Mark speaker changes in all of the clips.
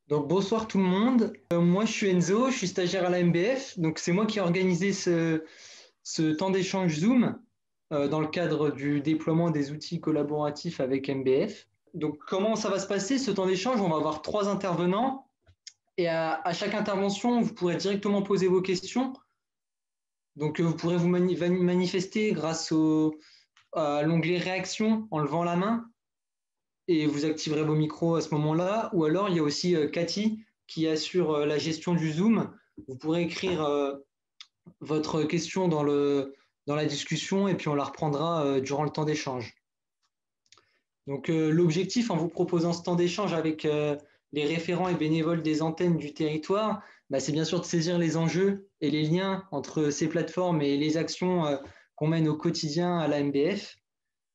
Speaker 1: Donc bonsoir tout le monde. Moi je suis Enzo, je suis stagiaire à la MBF. Donc c'est moi qui ai organisé ce temps d'échange Zoom dans le cadre du déploiement des outils collaboratifs avec MBF. Donc comment ça va se passer ce temps d'échange? On va avoir trois intervenants et à chaque intervention, vous pourrez directement poser vos questions. Donc vous pourrez vous manifester grâce à l'onglet réaction en levant la main et vous activerez vos micros à ce moment-là. Ou alors, il y a aussi Cathy qui assure la gestion du Zoom. Vous pourrez écrire votre question dans la discussion et puis on la reprendra durant le temps d'échange. Donc, l'objectif en vous proposant ce temps d'échange avec les référents et bénévoles des antennes du territoire, bah, c'est bien sûr de saisir les enjeux et les liens entre ces plateformes et les actions qu'on mène au quotidien à la MBF.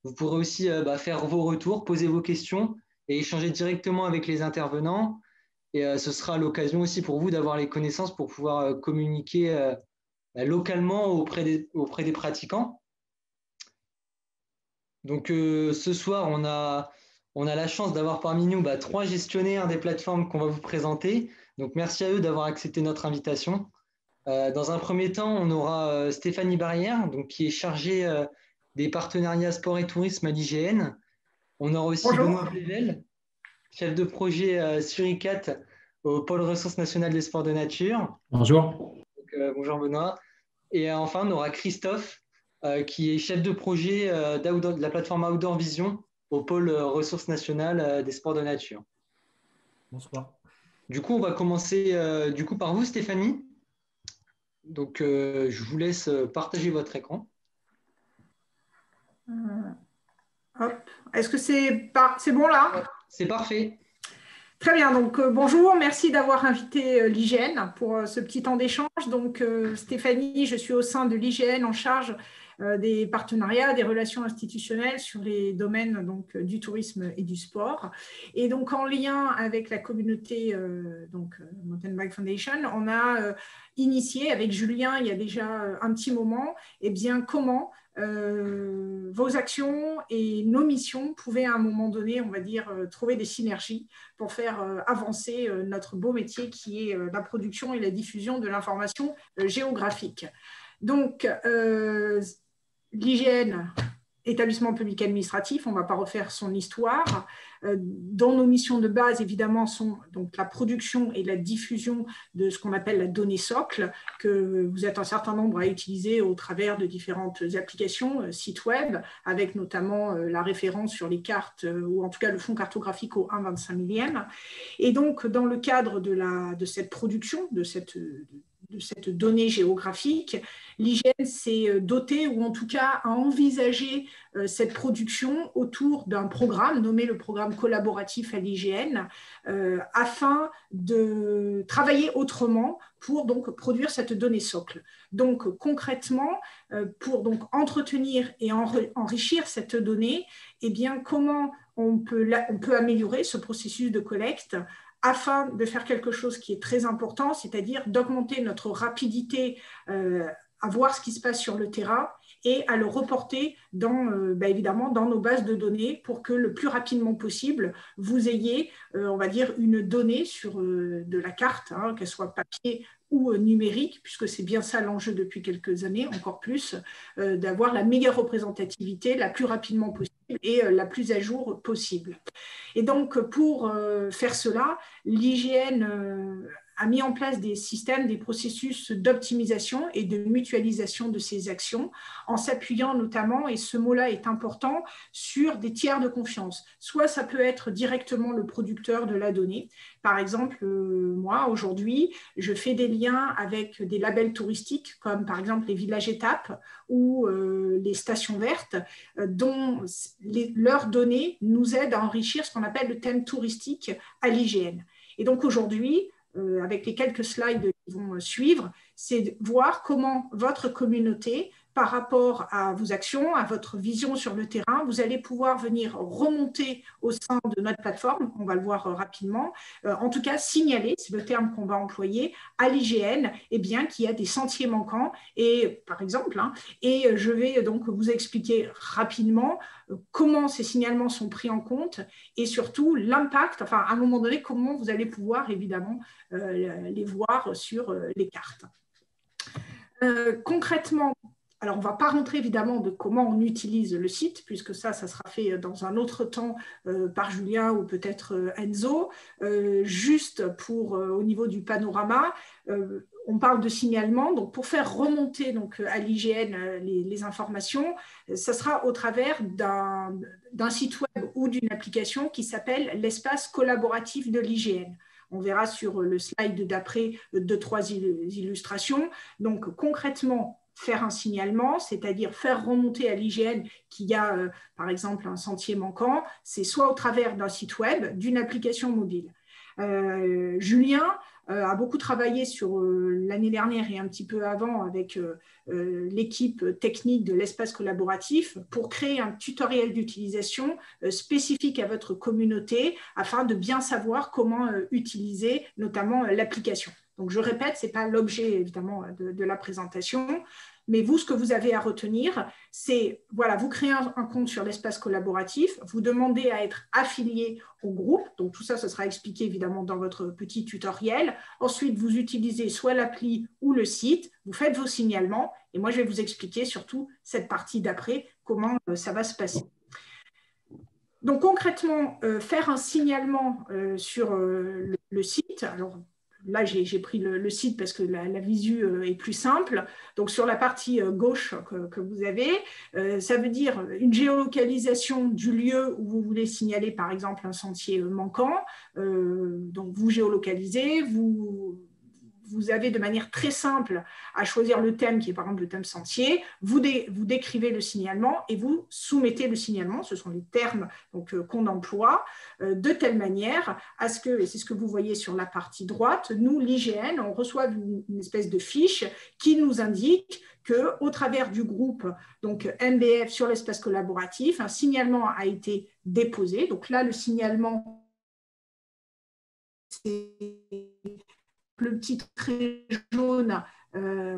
Speaker 1: Vous pourrez aussi faire vos retours, poser vos questions et échanger directement avec les intervenants. Et ce sera l'occasion aussi pour vous d'avoir les connaissances pour pouvoir communiquer localement auprès des pratiquants. Donc ce soir, on a la chance d'avoir parmi nous trois gestionnaires des plateformes qu'on va vous présenter. Donc merci à eux d'avoir accepté notre invitation. Dans un premier temps, on aura Stéphanie Barrière, donc, qui est chargée des partenariats sport et tourisme à l'IGN. On aura aussi
Speaker 2: Bonjour.
Speaker 1: Benoît Plevel, chef de projet sur ICAT au Pôle Ressources nationales des sports de nature.
Speaker 3: Bonjour.
Speaker 1: Donc, bonjour Benoît. Et enfin, on aura Christophe, qui est chef de projet de la plateforme Outdoor Vision au Pôle Ressources nationales des sports de nature.
Speaker 3: Bonsoir.
Speaker 1: Du coup, on va commencer par vous, Stéphanie. Donc, je vous laisse partager votre écran.
Speaker 2: Hop. Est-ce que c'est bon là?
Speaker 1: C'est parfait.
Speaker 2: Très bien, donc bonjour, merci d'avoir invité l'IGN pour ce petit temps d'échange. Donc Stéphanie, je suis au sein de l'IGN en charge des partenariats, des relations institutionnelles sur les domaines donc, du tourisme et du sport. Et donc en lien avec la communauté Mountain Bike Foundation, on a initié avec Julien il y a déjà un petit moment, eh bien, comment vos actions et nos missions pouvaient à un moment donné, on va dire, trouver des synergies pour faire avancer notre beau métier qui est la production et la diffusion de l'information géographique. Donc, l'IGN, établissement public administratif, on ne va pas refaire son histoire, dont nos missions de base, évidemment, sont donc la production et la diffusion de ce qu'on appelle la donnée socle, que vous êtes un certain nombre à utiliser au travers de différentes applications, sites web, avec notamment la référence sur les cartes, ou en tout cas le fonds cartographique au 1/25 millième. Et donc, dans le cadre de cette production, de cette donnée géographique, l'IGN s'est doté, ou en tout cas a envisagé cette production autour d'un programme nommé le programme collaboratif à l'IGN, afin de travailler autrement pour donc produire cette donnée socle. Donc concrètement, pour donc entretenir et enrichir cette donnée, eh bien, comment on peut améliorer ce processus de collecte afin de faire quelque chose qui est très important, c'est-à-dire d'augmenter notre rapidité à voir ce qui se passe sur le terrain et à le reporter évidemment dans nos bases de données pour que le plus rapidement possible, vous ayez, on va dire, une donnée sur de la carte, hein, qu'elle soit papier ou numérique, puisque c'est bien ça l'enjeu depuis quelques années, encore plus, d'avoir la meilleure représentativité la plus rapidement possible et la plus à jour possible. Et donc, pour faire cela, l'IGN a mis en place des systèmes, des processus d'optimisation et de mutualisation de ces actions, en s'appuyant notamment, et ce mot-là est important, sur des tiers de confiance. Soit ça peut être directement le producteur de la donnée. Par exemple, moi, aujourd'hui, je fais des liens avec des labels touristiques, comme par exemple les villages étapes ou les stations vertes, dont leurs données nous aident à enrichir ce qu'on appelle le thème touristique à l'IGN. Et donc aujourd'hui, avec les quelques slides qui vont suivre, c'est de voir comment votre communauté par rapport à vos actions, à votre vision sur le terrain, vous allez pouvoir venir remonter au sein de notre plateforme, on va le voir rapidement, en tout cas signaler, c'est le terme qu'on va employer, à l'IGN, eh bien, qu'il y a des sentiers manquants, et, par exemple, et je vais donc vous expliquer rapidement comment ces signalements sont pris en compte et surtout l'impact, enfin à un moment donné, comment vous allez pouvoir évidemment les voir sur les cartes. Concrètement, alors on ne va pas rentrer évidemment de comment on utilise le site, puisque ça sera fait dans un autre temps par Julien ou peut-être Enzo. Juste pour au niveau du panorama, on parle de signalement, donc pour faire remonter donc, à l'IGN les informations, ça sera au travers d'un site web ou d'une application qui s'appelle l'espace collaboratif de l'IGN. On verra sur le slide d'après 2-3 illustrations. Donc concrètement, faire un signalement, c'est-à-dire faire remonter à l'IGN qu'il y a par exemple un sentier manquant, c'est soit au travers d'un site web, d'une application mobile. Julien a beaucoup travaillé sur l'année dernière et un petit peu avant avec l'équipe technique de l'espace collaboratif pour créer un tutoriel d'utilisation spécifique à votre communauté afin de bien savoir comment utiliser notamment l'application. Donc je répète, ce n'est pas l'objet évidemment de la présentation, mais vous, ce que vous avez à retenir, c'est, voilà, vous créez un compte sur l'espace collaboratif, vous demandez à être affilié au groupe, donc tout ça, ce sera expliqué évidemment dans votre petit tutoriel. Ensuite, vous utilisez soit l'appli ou le site, vous faites vos signalements, et moi, je vais vous expliquer surtout cette partie d'après, comment ça va se passer. Donc concrètement, faire un signalement sur le site, alors là, j'ai pris le site parce que la visu est plus simple. Donc, sur la partie gauche que vous avez, ça veut dire une géolocalisation du lieu où vous voulez signaler, par exemple, un sentier manquant. Donc, vous géolocalisez, vous avez de manière très simple à choisir le thème qui est par exemple le thème sentier, vous décrivez le signalement et vous soumettez le signalement, ce sont les termes qu'on emploie, de telle manière à ce que, et c'est ce que vous voyez sur la partie droite, nous, l'IGN, on reçoit une espèce de fiche qui nous indique qu'au travers du groupe donc MBF sur l'espace collaboratif, un signalement a été déposé. Donc là, le signalement, c'est le petit trait jaune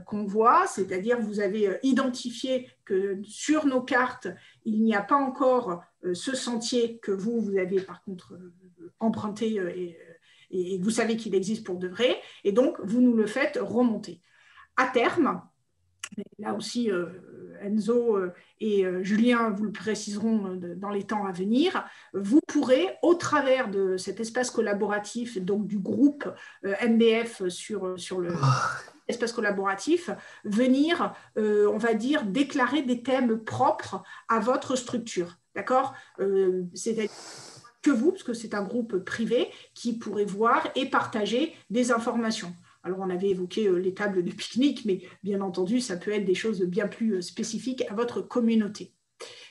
Speaker 2: qu'on voit, c'est-à-dire vous avez identifié que sur nos cartes, il n'y a pas encore ce sentier que vous avez par contre emprunté et vous savez qu'il existe pour de vrai, et donc vous nous le faites remonter. À terme, là aussi Enzo et Julien vous le préciseront dans les temps à venir, vous pourrez, au travers de cet espace collaboratif, donc du groupe MBF sur le espace collaboratif, venir, on va dire, déclarer des thèmes propres à votre structure. D'accord ? C'est-à-dire que vous, parce que c'est un groupe privé, qui pourrait voir et partager des informations. Alors, on avait évoqué les tables de pique-nique, mais bien entendu, ça peut être des choses bien plus spécifiques à votre communauté.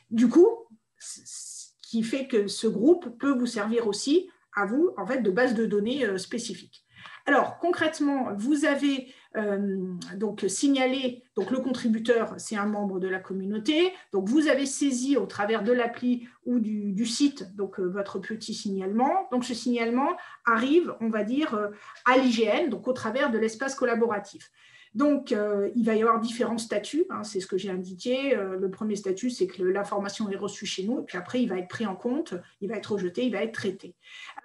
Speaker 2: Du coup, ce qui fait que ce groupe peut vous servir aussi à vous, en fait, de base de données spécifique. Alors, concrètement, vous avez donc signalé, donc le contributeur, c'est un membre de la communauté, donc vous avez saisi au travers de l'appli ou du site donc votre petit signalement. Donc, ce signalement arrive, on va dire, à l'IGN, donc au travers de l'espace collaboratif. Donc, il va y avoir différents statuts, hein, c'est ce que j'ai indiqué. Le premier statut, c'est que l'information est reçue chez nous, et puis après, il va être pris en compte, il va être rejeté, il va être traité.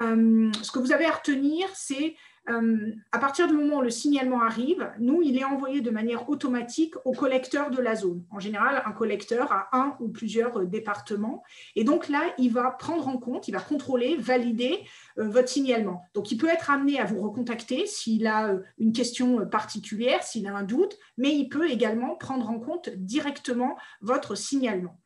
Speaker 2: Ce que vous avez à retenir, c'est à partir du moment où le signalement arrive, nous, il est envoyé de manière automatique au collecteur de la zone. En général, un collecteur a un ou plusieurs départements. Et donc là, il va prendre en compte, il va contrôler, valider votre signalement. Donc, il peut être amené à vous recontacter s'il a une question particulière, s'il a un doute, mais il peut également prendre en compte directement votre signalement.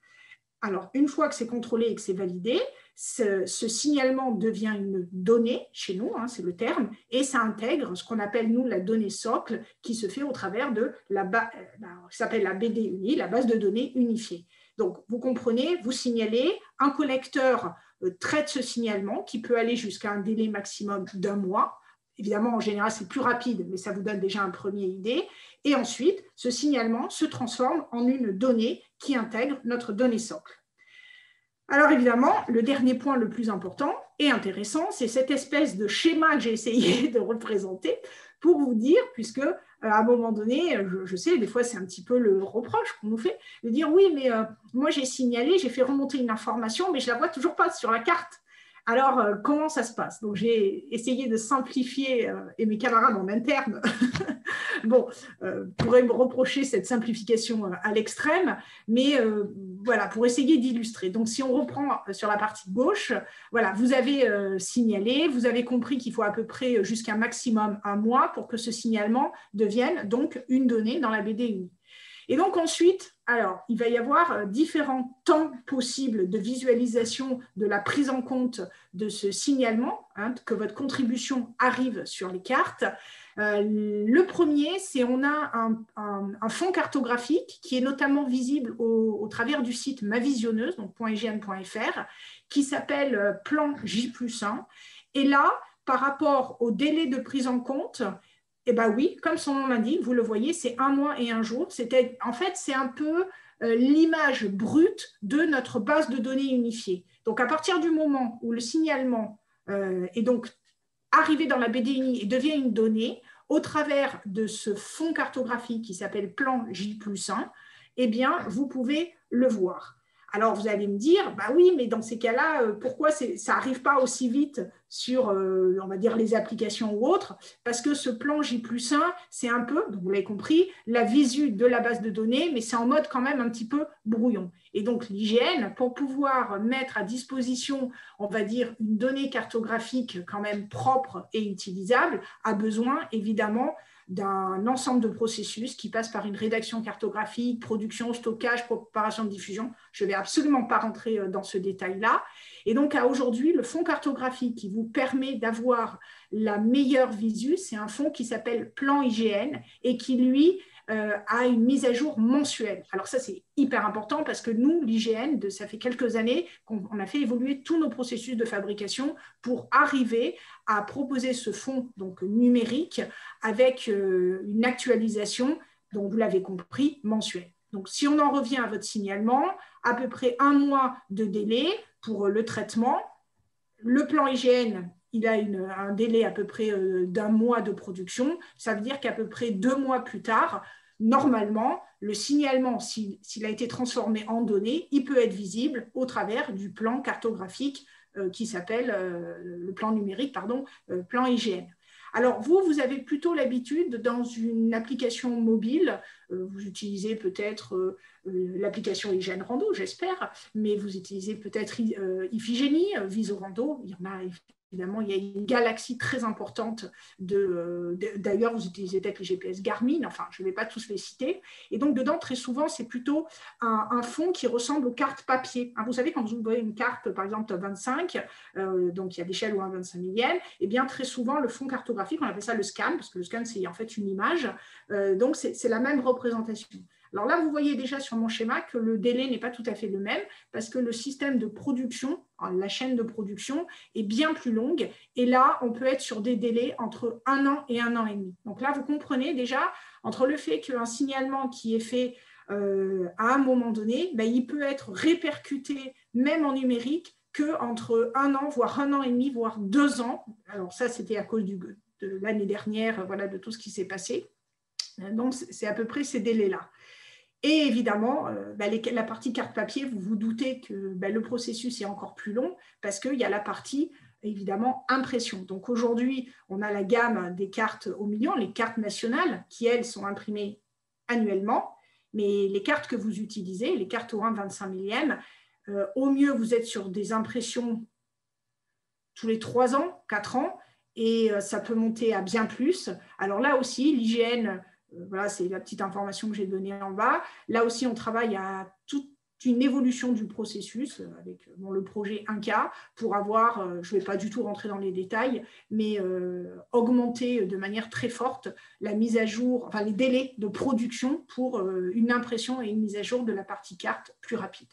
Speaker 2: Alors, une fois que c'est contrôlé et que c'est validé, ce signalement devient une donnée chez nous, hein, c'est le terme, et ça intègre ce qu'on appelle, nous, la donnée socle, qui se fait au travers de qui s'appelle la BDUNI, la base de données unifiée. Donc, vous comprenez, vous signalez, un collecteur traite ce signalement qui peut aller jusqu'à un délai maximum d'1 mois. évidemment, en général, c'est plus rapide, mais ça vous donne déjà un premier idée. Et ensuite, ce signalement se transforme en une donnée qui intègre notre donnée socle. Alors évidemment, le dernier point le plus important et intéressant, c'est cette espèce de schéma que j'ai essayé de représenter pour vous dire, puisque à un moment donné, je sais, des fois c'est un petit peu le reproche qu'on nous fait, de dire oui, mais moi j'ai signalé, j'ai fait remonter une information, mais je ne la vois toujours pas sur la carte. Alors, comment ça se passe? Donc, j'ai essayé de simplifier, et mes camarades en interne pourraient me reprocher cette simplification à l'extrême, mais voilà, pour essayer d'illustrer. Donc, si on reprend sur la partie gauche, voilà, vous avez signalé, vous avez compris qu'il faut à peu près jusqu'à maximum 1 mois pour que ce signalement devienne donc une donnée dans la BDUNI. Et donc ensuite, alors, il va y avoir différents temps possibles de visualisation de la prise en compte de ce signalement, que votre contribution arrive sur les cartes. Le premier, c'est on a un fond cartographique qui est notamment visible au travers du site Ma Visionneuse, donc .ign.fr, qui s'appelle Plan J+1. Et là, par rapport au délai de prise en compte, eh bien oui, comme son nom l'indique, vous le voyez, c'est 1 mois et 1 jour. En fait, c'est un peu l'image brute de notre base de données unifiée. Donc, à partir du moment où le signalement est donc arrivé dans la BDUNI et devient une donnée, au travers de ce fond cartographique qui s'appelle Plan J+1, eh bien, vous pouvez le voir. Alors, vous allez me dire, bah oui, mais dans ces cas-là, pourquoi ça n'arrive pas aussi vite sur, on va dire, les applications ou autres? Parce que ce plan J+1, c'est un peu, donc vous l'avez compris, la visu de la base de données, mais c'est en mode quand même un petit peu brouillon. Et donc, l'IGN, pour pouvoir mettre à disposition, on va dire, une donnée cartographique quand même propre et utilisable, a besoin, évidemment, d'un ensemble de processus qui passent par une rédaction cartographique, production, stockage, préparation de diffusion. Je ne vais absolument pas rentrer dans ce détail-là. Et donc, à aujourd'hui, le fonds cartographique qui vous permet d'avoir la meilleure visu, c'est un fonds qui s'appelle Plan IGN et qui, lui, a une mise à jour mensuelle. Alors ça, c'est hyper important parce que nous, l'IGN, ça fait quelques années qu'on a fait évoluer tous nos processus de fabrication pour arriver à proposer ce fonds donc, numérique avec une actualisation, donc vous l'avez compris, mensuelle. Donc si on en revient à votre signalement, à peu près 1 mois de délai pour le traitement. Le plan IGN, il a un délai à peu près d'1 mois de production. Ça veut dire qu'à peu près 2 mois plus tard, normalement, le signalement, s'il a été transformé en données, il peut être visible au travers du plan cartographique qui s'appelle le plan numérique, plan IGN. Alors, vous avez plutôt l'habitude, dans une application mobile, vous utilisez peut-être l'application IGN Rando, j'espère, mais vous utilisez peut-être Iphigénie, Visorando, il y en a évidemment, il y a une galaxie très importante d'ailleurs, vous utilisez peut-être les GPS Garmin, enfin, je ne vais pas tous les citer. Et donc, dedans, très souvent, c'est plutôt un fond qui ressemble aux cartes papier. Vous savez, quand vous voyez une carte, par exemple, 25, donc il y a l'échelle ou un 25 millième, et bien très souvent, le fond cartographique, on appelle ça le scan, parce que le scan, c'est en fait une image. Donc, c'est la même représentation. Alors là, vous voyez déjà sur mon schéma que le délai n'est pas tout à fait le même parce que le système de production, la chaîne de production, est bien plus longue. Et là, on peut être sur des délais entre 1 an et 1 an et demi. Donc là, vous comprenez déjà, entre le fait qu'un signalement qui est fait à un moment donné, il peut être répercuté, même en numérique, qu'entre 1 an, voire 1 an et demi, voire 2 ans. Alors ça, c'était à cause de l'année dernière, voilà, de tout ce qui s'est passé. Donc, c'est à peu près ces délais-là. Et évidemment, la partie carte papier, vous vous doutez que le processus est encore plus long parce qu'il y a la partie, évidemment, impression. Donc aujourd'hui, on a la gamme des cartes au million, les cartes nationales, qui, elles, sont imprimées annuellement. Mais les cartes que vous utilisez, les cartes au 1,25 millième, au mieux, vous êtes sur des impressions tous les 3 ans, 4 ans, et ça peut monter à bien plus. Alors là aussi, l'IGN... Voilà, c'est la petite information que j'ai donnée en bas. Là aussi, on travaille à toute une évolution du processus avec le projet 1K pour avoir, je ne vais pas du tout rentrer dans les détails, mais augmenter de manière très forte la mise à jour, enfin les délais de production pour une impression et une mise à jour de la partie carte plus rapide.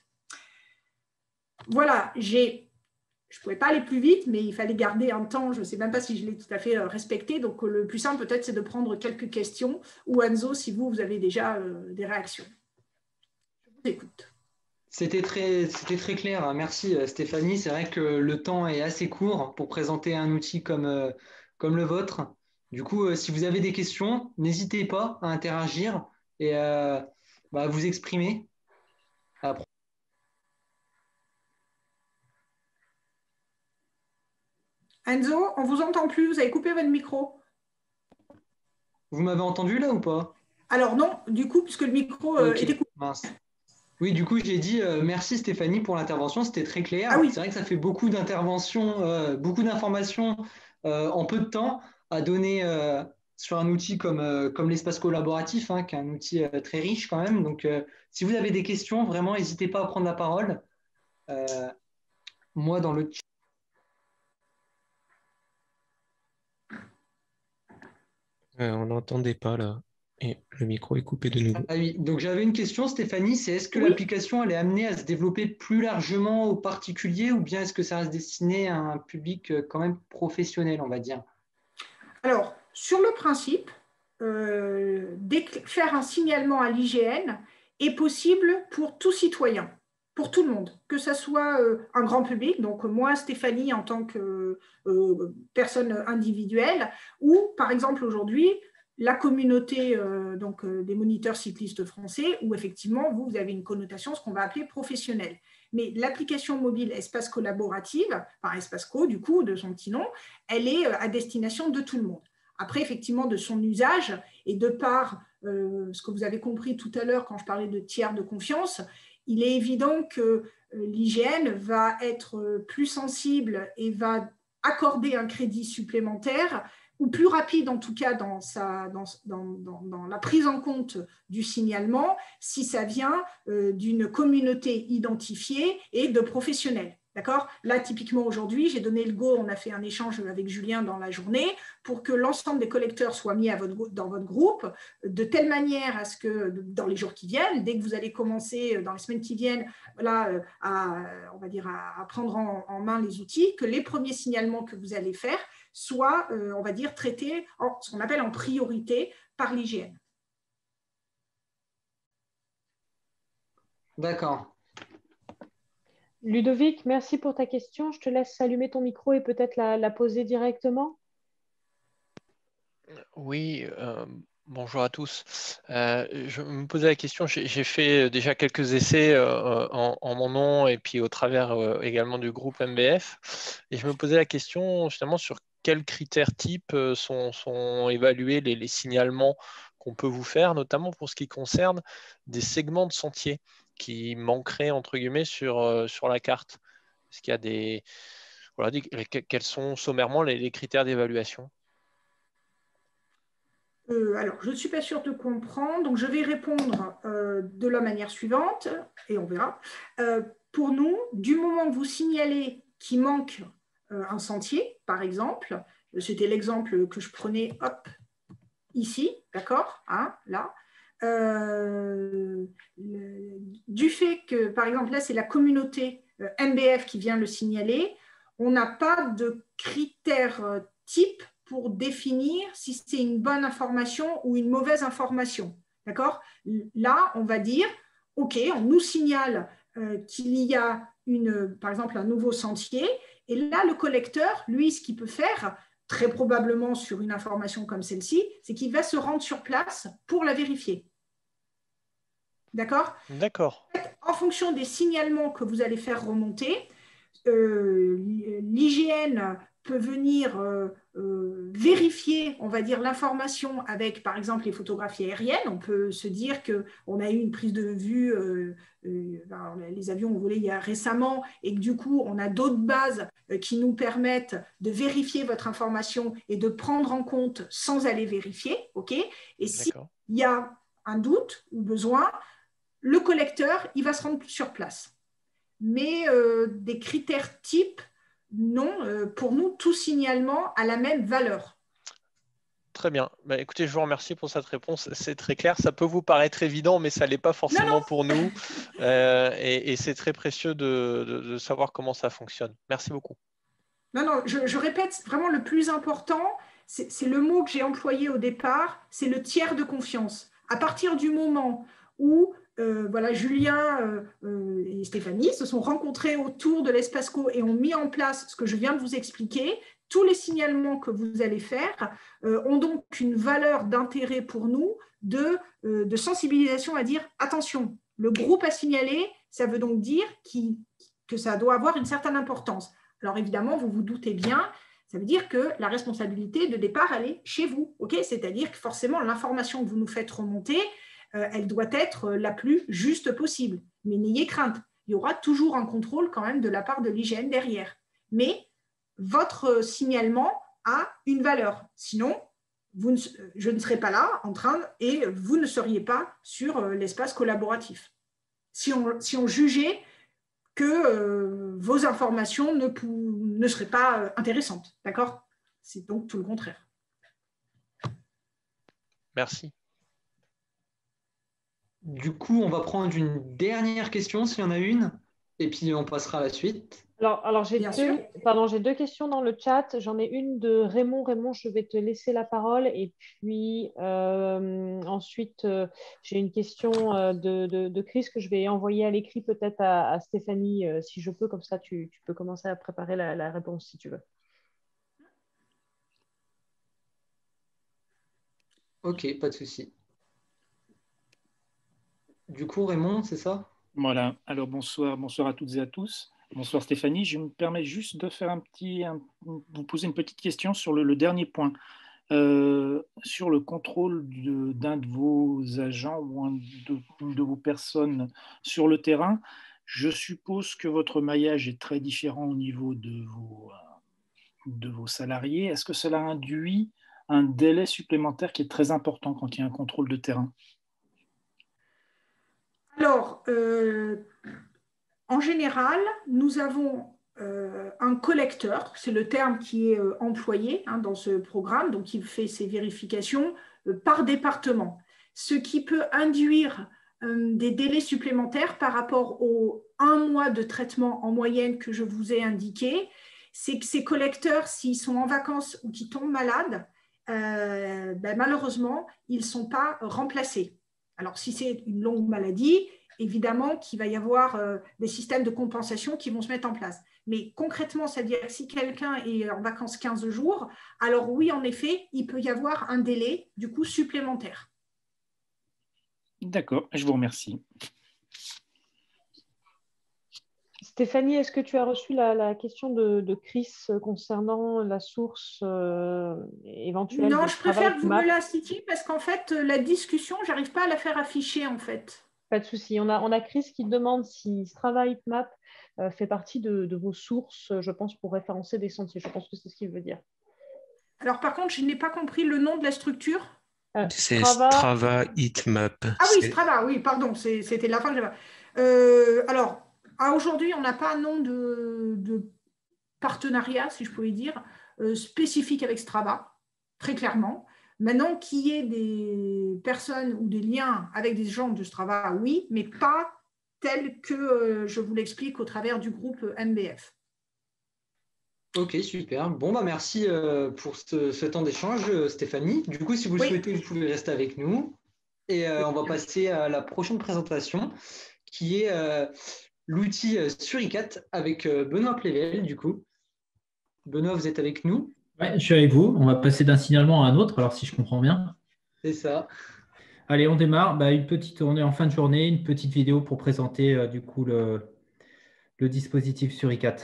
Speaker 2: Voilà, je je ne pouvais pas aller plus vite, mais il fallait garder un temps. Je ne sais même pas si je l'ai tout à fait respecté. Donc, le plus simple, peut-être, c'est de prendre quelques questions. Ou Enzo, si vous avez déjà des réactions. Je vous écoute.
Speaker 1: C'était très clair. Merci Stéphanie. C'est vrai que le temps est assez court pour présenter un outil comme le vôtre. Du coup, si vous avez des questions, n'hésitez pas à interagir et à vous exprimer.
Speaker 2: Enzo, on ne vous entend plus. Vous avez coupé votre micro.
Speaker 1: Vous m'avez entendu là ou pas?
Speaker 2: Alors non, du coup, puisque le micro
Speaker 1: Ok,
Speaker 2: était coupé.
Speaker 1: mince. Oui, du coup, j'ai dit merci Stéphanie pour l'intervention, c'était très
Speaker 2: Ah
Speaker 1: clair.
Speaker 2: oui,
Speaker 1: C'est vrai que ça fait beaucoup d'interventions, beaucoup d'informations en peu de temps à donner sur un outil comme l'espace collaboratif, hein, qui est un outil très riche quand même. Donc, si vous avez des questions, vraiment, n'hésitez pas à prendre la parole. Euh, moi, dans le chat.
Speaker 4: On n'entendait pas là. Et le micro est coupé de nouveau.
Speaker 1: Ah oui, donc j'avais une question, Stéphanie, c'est est-ce que
Speaker 2: oui.
Speaker 1: l'application elle est amenée à se développer plus largement aux particuliers ou bien est-ce que ça reste destiné à un public quand même professionnel, on va dire?
Speaker 2: Alors, sur le principe, faire un signalement à l'IGN est possible pour tout citoyen, pour tout le monde, que ce soit un grand public, donc moi, Stéphanie, en tant que personne individuelle, ou par exemple aujourd'hui, la communauté des moniteurs cyclistes français, où effectivement, vous avez une connotation, ce qu'on va appeler professionnelle. Mais l'application mobile Espace Collaborative, par Espace Co, du coup, de son petit nom, elle est à destination de tout le monde. Après, effectivement, de son usage et de par ce que vous avez compris tout à l'heure quand je parlais de tiers de confiance, il est évident que l'IGN va être plus sensible et va accorder un crédit supplémentaire ou plus rapide en tout cas dans la prise en compte du signalement si ça vient d'une communauté identifiée et de professionnels. D'accord ? Là, typiquement, aujourd'hui, j'ai donné le go, on a fait un échange avec Julien dans la journée pour que l'ensemble des collecteurs soient mis dans votre groupe de telle manière à ce que dans les jours qui viennent, dès que vous allez commencer dans les semaines qui viennent, voilà, on va dire à prendre en main les outils, que les premiers signalements que vous allez faire soient, on va dire, traités en ce qu'on appelle en priorité par l'IGN.
Speaker 1: D'accord.
Speaker 5: Ludovic, merci pour ta question. Je te laisse allumer ton micro et peut-être la poser
Speaker 6: Oui, bonjour à tous. Je me posais la question, j'ai fait déjà quelques essais en mon nom et puis au travers également du groupe MBF. Et je me posais la question finalement sur quels critères types sont évalués les signalements qu'on peut vous faire, notamment pour ce qui concerne des segments de sentiers qui manqueraient entre guillemets sur la carte. Est-ce qu'il y a quels sont sommairement les critères d'évaluation?
Speaker 2: Alors, je ne suis pas sûre de comprendre, donc je vais répondre de la manière suivante, et on verra. Pour nous, du moment que vous signalez qu'il manque un sentier, par exemple, c'était l'exemple que je prenais, hop, ici, d'accord, hein, là, du fait que, par exemple, là, c'est la communauté MBF qui vient le signaler, on n'a pas de critères type pour définir si c'est une bonne information ou une mauvaise information. D'accord ? Là, on va dire, OK, on nous signale qu'il y a par exemple un nouveau sentier, et là, le collecteur, lui, ce qu'il peut faire, très probablement sur une information comme celle-ci, c'est qu'il va se rendre sur place pour la vérifier. D'accord ?
Speaker 6: D'accord.
Speaker 2: En fonction des signalements que vous allez faire remonter, l'IGN peut venir vérifier, on va dire, l'information avec, par exemple, les photographies aériennes. On peut se dire qu'on a eu une prise de vue, les avions ont volé il y a récemment, et que du coup, on a d'autres bases qui nous permettent de vérifier votre information et de prendre en compte sans aller vérifier. Okay ? Et s'il y a un doute ou besoin, le collecteur, il va se rendre sur place. Mais des critères types, non. Pour nous, tout signalement a la même valeur.
Speaker 6: Très bien. Bah, écoutez, je vous remercie pour cette réponse. C'est très clair. Ça peut vous paraître évident, mais ça ne l'est pas forcément pour nous. Et c'est très précieux de savoir comment ça fonctionne. Merci beaucoup.
Speaker 2: Non, je répète, vraiment le plus important, c'est le mot que j'ai employé au départ, c'est le tiers de confiance. À partir du moment où Julien et Stéphanie se sont rencontrés autour de l'espace co et ont mis en place ce que je viens de vous expliquer, tous les signalements que vous allez faire ont donc une valeur d'intérêt pour nous de sensibilisation à dire attention, le groupe à signaler, ça veut donc dire que ça doit avoir une certaine importance. Alors évidemment, vous vous doutez bien, ça veut dire que la responsabilité de départ, elle est chez vous. C'est-à-dire que forcément, l'information que vous nous faites remonter, elle doit être la plus juste possible. Mais n'ayez crainte, il y aura toujours un contrôle quand même de la part de l'IGN derrière. Mais votre signalement a une valeur. Sinon, je ne serai pas là et vous ne seriez pas sur l'espace collaboratif. Si on jugeait que vos informations ne seraient pas intéressantes. D'accord? C'est donc tout le contraire.
Speaker 6: Merci.
Speaker 1: Du coup, on va prendre une dernière question s'il y en a une, et puis on passera à la suite.
Speaker 5: Alors j'ai deux questions dans le chat. J'en ai une de Raymond. Raymond, je vais te laisser la parole. Et puis ensuite, j'ai une question de Chris que je vais envoyer à l'écrit peut-être à Stéphanie, si je peux. Comme ça, tu peux commencer à préparer la réponse si tu veux.
Speaker 1: Ok, pas de souci. Du coup, Raymond, c'est ça?
Speaker 3: Voilà. Alors, bonsoir à toutes et à tous. Bonsoir Stéphanie. Je me permets juste de faire vous poser une petite question sur le dernier point. Sur le contrôle d'un de vos agents ou une de vos personnes sur le terrain, je suppose que votre maillage est très différent au niveau de vos salariés. Est-ce que cela induit un délai supplémentaire qui est très important quand il y a un contrôle de terrain?
Speaker 2: Alors, en général, nous avons un collecteur, c'est le terme qui est employé dans ce programme, donc il fait ses vérifications par département, ce qui peut induire des délais supplémentaires par rapport aux 1 mois de traitement en moyenne que je vous ai indiqué. C'est que ces collecteurs, s'ils sont en vacances ou qu'ils tombent malades, malheureusement, ils ne sont pas remplacés. Alors, si c'est une longue maladie, évidemment qu'il va y avoir des systèmes de compensation qui vont se mettre en place. Mais concrètement, c'est-à-dire que si quelqu'un est en vacances 15 jours, alors oui, en effet, il peut y avoir un délai, du coup, supplémentaire.
Speaker 3: D'accord, je vous remercie.
Speaker 5: Stéphanie, est-ce que tu as reçu la question de Chris concernant la source éventuelle?
Speaker 2: Non,
Speaker 5: de
Speaker 2: je préfère que vous
Speaker 5: Map.
Speaker 2: me la citiez parce qu'en fait, la discussion, je n'arrive pas à la faire afficher en fait.
Speaker 5: Pas de souci. On a Chris qui demande si Strava Heatmap fait partie de vos sources, je pense, pour référencer des sentiers. Je pense que c'est ce qu'il veut dire.
Speaker 2: Alors par contre, je n'ai pas compris le nom de la structure.
Speaker 4: C'est Strava Heatmap.
Speaker 2: Ah oui, Strava, oui, pardon, c'était la fin que j'avais. Alors, aujourd'hui, on n'a pas un nom de partenariat, si je pouvais dire, spécifique avec Strava, très clairement. Maintenant, qu'il y ait des personnes ou des liens avec des gens de Strava, oui, mais pas tels que je vous l'explique au travers du groupe MBF.
Speaker 1: Ok, super. Bon, merci pour ce temps d'échange, Stéphanie. Du coup, si vous le souhaitez, vous pouvez rester avec nous. Et on va passer à la prochaine présentation, qui est l'outil Suricat avec Benoît Plevel, du coup. Benoît, vous êtes avec nous?
Speaker 7: Oui, je suis avec vous. On va passer d'un signalement à un autre, alors si je comprends bien.
Speaker 1: C'est ça.
Speaker 7: Allez, on démarre. On est en fin de journée, une petite vidéo pour présenter du coup le dispositif Suricat.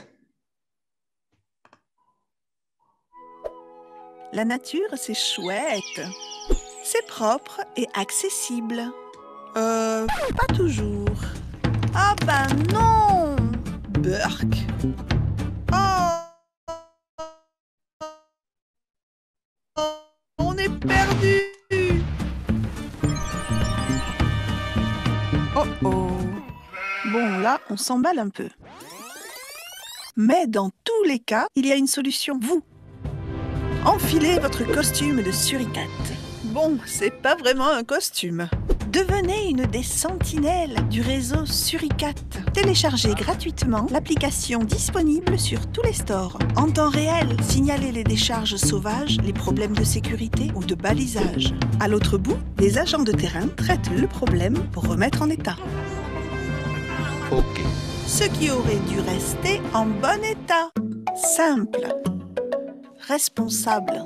Speaker 8: La nature, c'est chouette. C'est propre et accessible. Pas toujours. Ah ben non! Burk. On est perdu. Oh oh. Bon, là, on s'emballe un peu. Mais dans tous les cas, il y a une solution. Vous. Enfilez votre costume de suricate. Bon, c'est pas vraiment un costume. Devenez une des sentinelles du réseau Suricate. Téléchargez gratuitement l'application disponible sur tous les stores. En temps réel, signalez les décharges sauvages, les problèmes de sécurité ou de balisage. À l'autre bout, les agents de terrain traitent le problème pour remettre en état.
Speaker 9: Ok.
Speaker 8: Ce qui aurait dû rester en bon état. Simple. Responsable.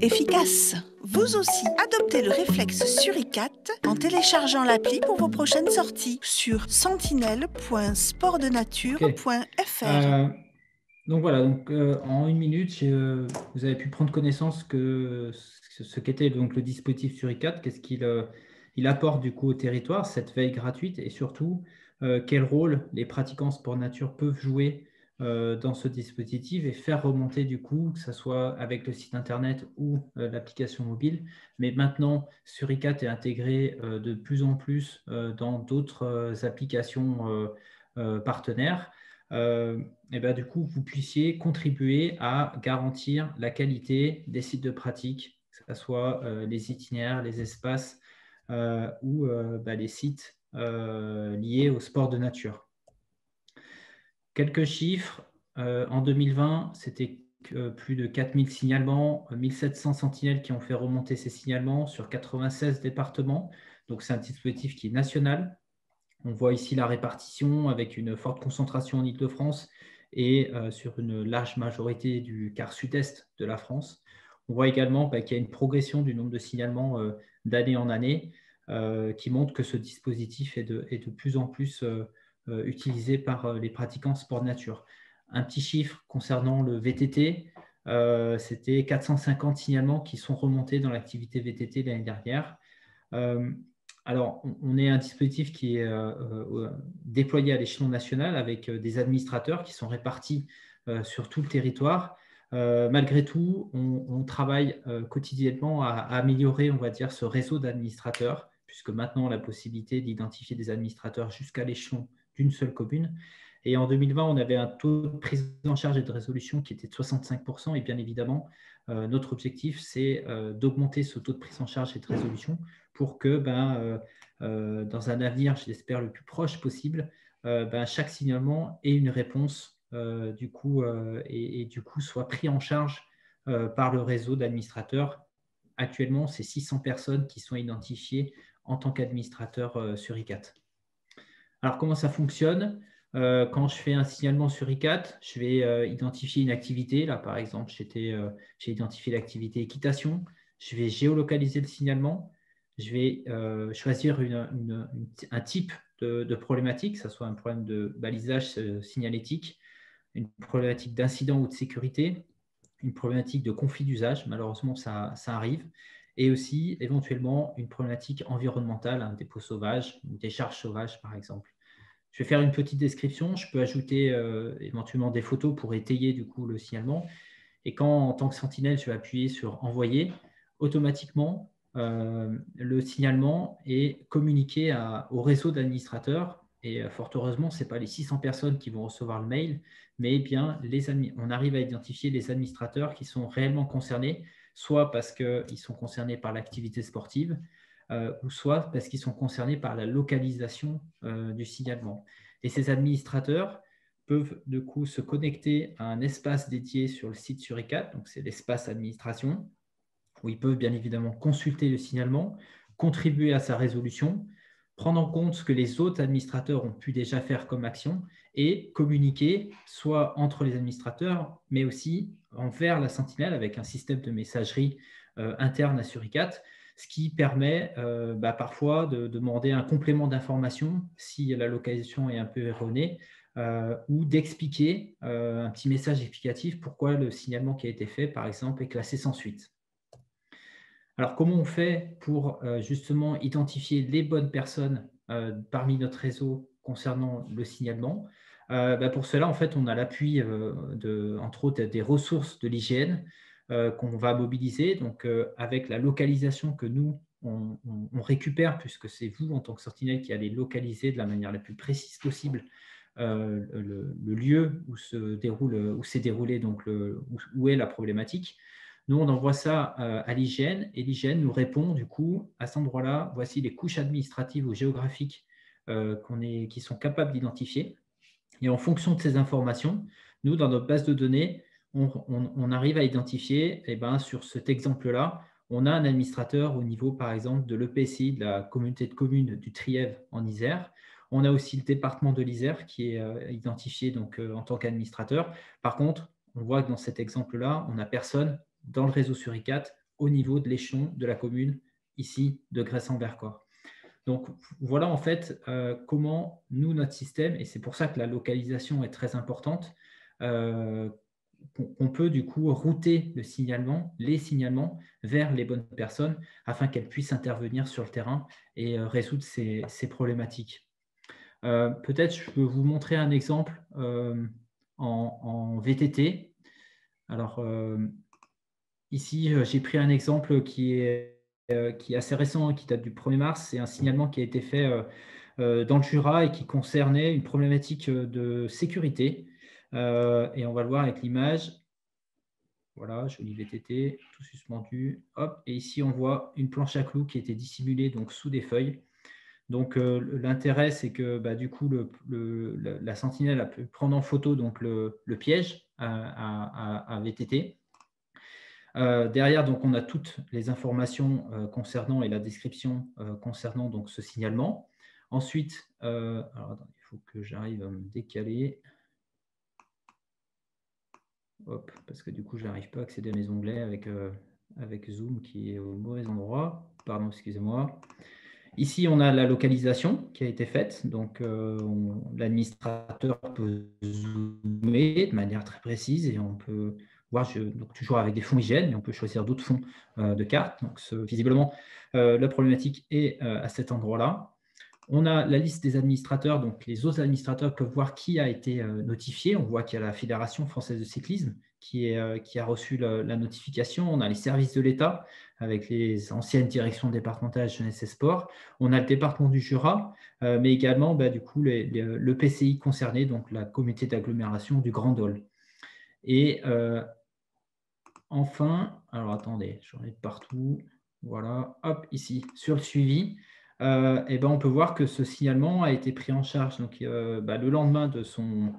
Speaker 8: Efficace. Vous aussi, adoptez le réflexe Suricate en téléchargeant l'appli pour vos prochaines sorties sur sentinelle.sportdenature.fr.
Speaker 7: Donc voilà, en 1 minute, vous avez pu prendre connaissance que ce qu'était donc le dispositif Suricate, qu'est-ce qu'il il apporte du coup au territoire, cette veille gratuite, et surtout quel rôle les pratiquants sport nature peuvent jouer dans ce dispositif et faire remonter du coup, que ce soit avec le site internet ou l'application mobile. Mais maintenant, Suricate est intégré de plus en plus dans d'autres applications partenaires. Et ben, du coup, vous puissiez contribuer à garantir la qualité des sites de pratique, que ce soit les itinéraires, les espaces ou les sites liés au sport de nature. Quelques chiffres. En 2020, c'était plus de 4000 signalements, 1700 sentinelles qui ont fait remonter ces signalements sur 96 départements. Donc, c'est un dispositif qui est national. On voit ici la répartition avec une forte concentration en Île-de-France et sur une large majorité du quart sud-est de la France. On voit également qu'il y a une progression du nombre de signalements d'année en année qui montre que ce dispositif est de plus en plus utilisé par les pratiquants sport nature. Un petit chiffre concernant le VTT, c'était 450 signalements qui sont remontés dans l'activité VTT l'année dernière. Alors, on est un dispositif qui est déployé à l'échelon national avec des administrateurs qui sont répartis sur tout le territoire. Malgré tout, on travaille quotidiennement à améliorer, on va dire, ce réseau d'administrateurs, puisque maintenant, on a la possibilité d'identifier des administrateurs jusqu'à l'échelon d'une seule commune. Et en 2020, on avait un taux de prise en charge et de résolution qui était de 65%. Et bien évidemment, notre objectif, c'est d'augmenter ce taux de prise en charge et de résolution pour que, dans un avenir, je l'espère, le plus proche possible, chaque signalement ait une réponse et du coup soit pris en charge par le réseau d'administrateurs. Actuellement, c'est 600 personnes qui sont identifiées en tant qu'administrateurs Suricate. Alors, comment ça fonctionne ? Quand je fais un signalement Suricate, je vais identifier une activité. Là, par exemple, j'ai identifié l'activité équitation. Je vais géolocaliser le signalement. Je vais choisir un type de problématique, que ce soit un problème de balisage signalétique, une problématique d'incident ou de sécurité, une problématique de conflit d'usage. Malheureusement, ça arrive. Et aussi, éventuellement, une problématique environnementale, un dépôt sauvage, une décharge sauvage, par exemple. Je vais faire une petite description. Je peux ajouter éventuellement des photos pour étayer du coup le signalement. Et quand, en tant que sentinelle, je vais appuyer sur « Envoyer », automatiquement, le signalement est communiqué au réseau d'administrateurs. Et fort heureusement, ce n'est pas les 600 personnes qui vont recevoir le mail, mais bien on arrive à identifier les administrateurs qui sont réellement concernés, soit parce qu'ils sont concernés par l'activité sportive, ou soit parce qu'ils sont concernés par la localisation du signalement. Et ces administrateurs peuvent du coup se connecter à un espace dédié sur le site Suricate, donc c'est l'espace administration, où ils peuvent bien évidemment consulter le signalement, contribuer à sa résolution, prendre en compte ce que les autres administrateurs ont pu déjà faire comme action et communiquer soit entre les administrateurs, mais aussi envers la sentinelle avec un système de messagerie interne à Suricate, ce qui permet parfois de demander un complément d'information si la localisation est un peu erronée ou d'expliquer un petit message explicatif pourquoi le signalement qui a été fait, par exemple, est classé sans suite. Alors, comment on fait pour justement identifier les bonnes personnes parmi notre réseau concernant le signalement ? Pour cela, en fait, on a l'appui, entre autres, des ressources de l'IGN qu'on va mobiliser, donc avec la localisation que nous, on récupère, puisque c'est vous, en tant que sentinelle, qui allez localiser de la manière la plus précise possible le lieu où s'est déroulé, donc où est la problématique. Nous, on envoie ça à l'IGN et l'IGN nous répond du coup à cet endroit-là, voici les couches administratives ou géographiques qui sont capables d'identifier. Et en fonction de ces informations, nous, dans notre base de données, on arrive à identifier, sur cet exemple-là, on a un administrateur au niveau, par exemple, de l'EPCI, de la communauté de communes du Trièves en Isère. On a aussi le département de l'Isère qui est identifié donc, en tant qu'administrateur. Par contre, on voit que dans cet exemple-là, on n'a personne dans le réseau Suricat au niveau de l'échelon de la commune, ici, de Gresse-en-Vercors. Donc, voilà en fait comment nous, notre système, et c'est pour ça que la localisation est très importante, on peut du coup router les signalements vers les bonnes personnes afin qu'elles puissent intervenir sur le terrain et résoudre ces problématiques. Peut-être je peux vous montrer un exemple en VTT. Alors, ici, j'ai pris un exemple qui est assez récent, qui date du 1er mars. C'est un signalement qui a été fait dans le Jura et qui concernait une problématique de sécurité. Et on va le voir avec l'image. Voilà, joli VTT, tout suspendu. Hop, et ici, on voit une planche à clous qui était dissimulée donc, sous des feuilles. Donc, l'intérêt, c'est que du coup, la sentinelle a pu prendre en photo donc, le piège à VTT. Derrière, donc, on a toutes les informations concernant et la description concernant donc, ce signalement. Ensuite, alors, attendez, il faut que j'arrive à me décaler. Hop, parce que du coup, je n'arrive pas à accéder à mes onglets avec Zoom qui est au mauvais endroit. Pardon, excusez-moi. Ici, on a la localisation qui a été faite. Donc, l'administrateur peut zoomer de manière très précise et on peut voir, donc, toujours avec des fonds IGN, mais on peut choisir d'autres fonds de cartes. Donc, visiblement, la problématique est à cet endroit-là. On a la liste des administrateurs, donc les autres administrateurs peuvent voir qui a été notifié. On voit qu'il y a la Fédération française de cyclisme qui a reçu la notification. On a les services de l'État avec les anciennes directions départementales jeunesse et sport. On a le département du Jura, mais également du coup, le PCI concerné, donc la communauté d'agglomération du Grand Dol. Et enfin, alors attendez, j'en ai de partout. Voilà, hop, ici, sur le suivi. On peut voir que ce signalement a été pris en charge donc, le lendemain de son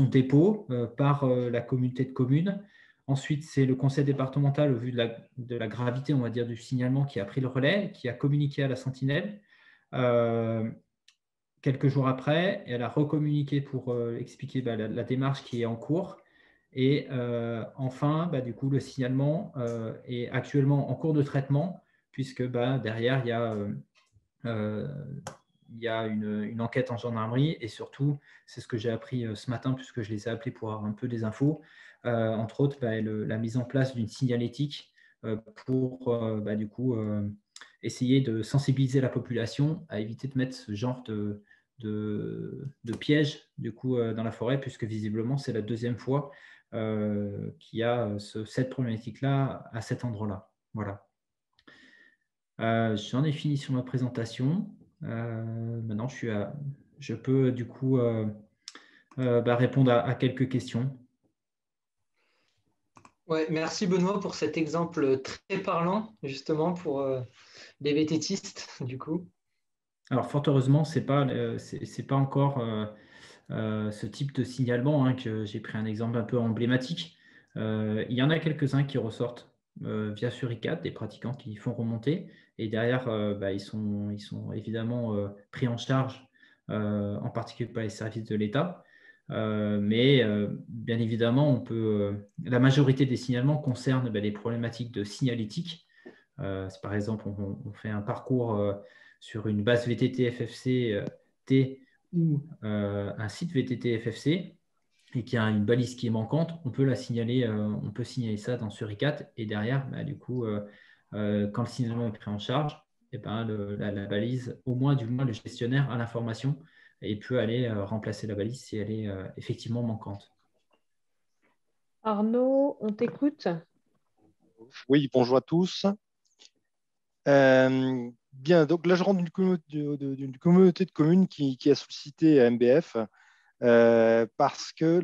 Speaker 7: dépôt par la communauté de communes. Ensuite, c'est le conseil départemental, au vu de la gravité, on va dire, du signalement, qui a pris le relais, qui a communiqué à la sentinelle. Quelques jours après, elle a recommuniqué pour expliquer la démarche qui est en cours. Et enfin, du coup, le signalement est actuellement en cours de traitement, puisque derrière, il y a une enquête en gendarmerie et surtout, c'est ce que j'ai appris ce matin puisque je les ai appelés pour avoir un peu des infos, entre autres la mise en place d'une signalétique pour du coup essayer de sensibiliser la population à éviter de mettre ce genre de piège du coup dans la forêt, puisque visiblement c'est la deuxième fois qu'il y a cette problématique-là à cet endroit-là. Voilà. J'en ai fini sur ma présentation. Maintenant, je peux du coup répondre à quelques questions.
Speaker 1: Ouais, merci Benoît pour cet exemple très parlant, justement, pour les VTTistes, du coup.
Speaker 7: Alors, fort heureusement, c'est pas encore ce type de signalement, que j'ai pris un exemple un peu emblématique. Il y en a quelques-uns qui ressortent via Suricat, des pratiquants qui font remonter. Et derrière, ils sont évidemment pris en charge, en particulier par les services de l'État. Mais bien évidemment, la majorité des signalements concernent les problématiques de signalétique. Par exemple, on fait un parcours sur une base VTT FFC T ou un site VTT FFC et qu'il y a une balise qui est manquante, on peut la signaler, on peut signaler ça dans Suricat et derrière, du coup, quand le signalement est pris en charge, la balise, du moins le gestionnaire a l'information et peut aller remplacer la balise si elle est effectivement manquante.
Speaker 5: Arnaud, on t'écoute.
Speaker 9: Oui, bonjour à tous. Bien, donc là, je rentre d'une communauté de communes qui a sollicité MBF parce que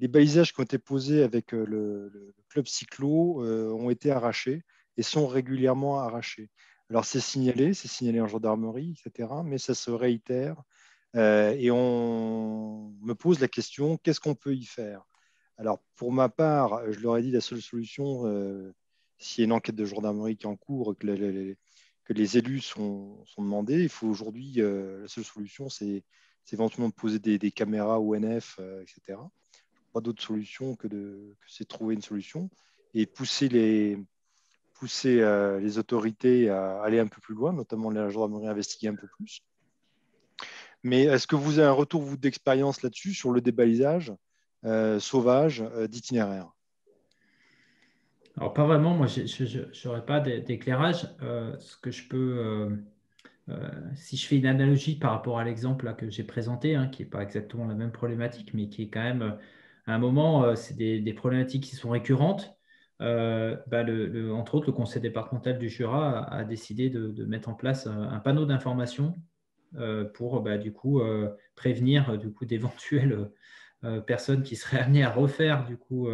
Speaker 9: les balisages qui ont été posés avec le club cyclo ont été arrachés et sont régulièrement arrachés. Alors, c'est signalé en gendarmerie, etc., mais ça se réitère. Et on me pose la question, qu'est-ce qu'on peut y faire? Alors, pour ma part, je leur ai dit la seule solution, s'il y a une enquête de gendarmerie qui est en cours, que les élus sont demandés, il faut aujourd'hui, la seule solution, c'est éventuellement de poser des caméras ONF, etc. Pas d'autre solution que c'est de trouver une solution et pousser les autorités à aller un peu plus loin, notamment la gendarmerie à investiguer un peu plus. Mais est-ce que vous avez un retour d'expérience là-dessus, sur le débalisage sauvage d'itinéraire?
Speaker 7: Alors, pas vraiment, moi, je n'aurais pas d'éclairage. Ce que je peux, si je fais une analogie par rapport à l'exemple là, que j'ai présenté, hein, qui n'est pas exactement la même problématique, mais qui est quand même, à un moment, c'est des problématiques qui sont récurrentes. Entre autres, le conseil départemental du Jura a décidé de mettre en place un panneau d'information pour du coup, prévenir d'éventuelles personnes qui seraient amenées à refaire du coup,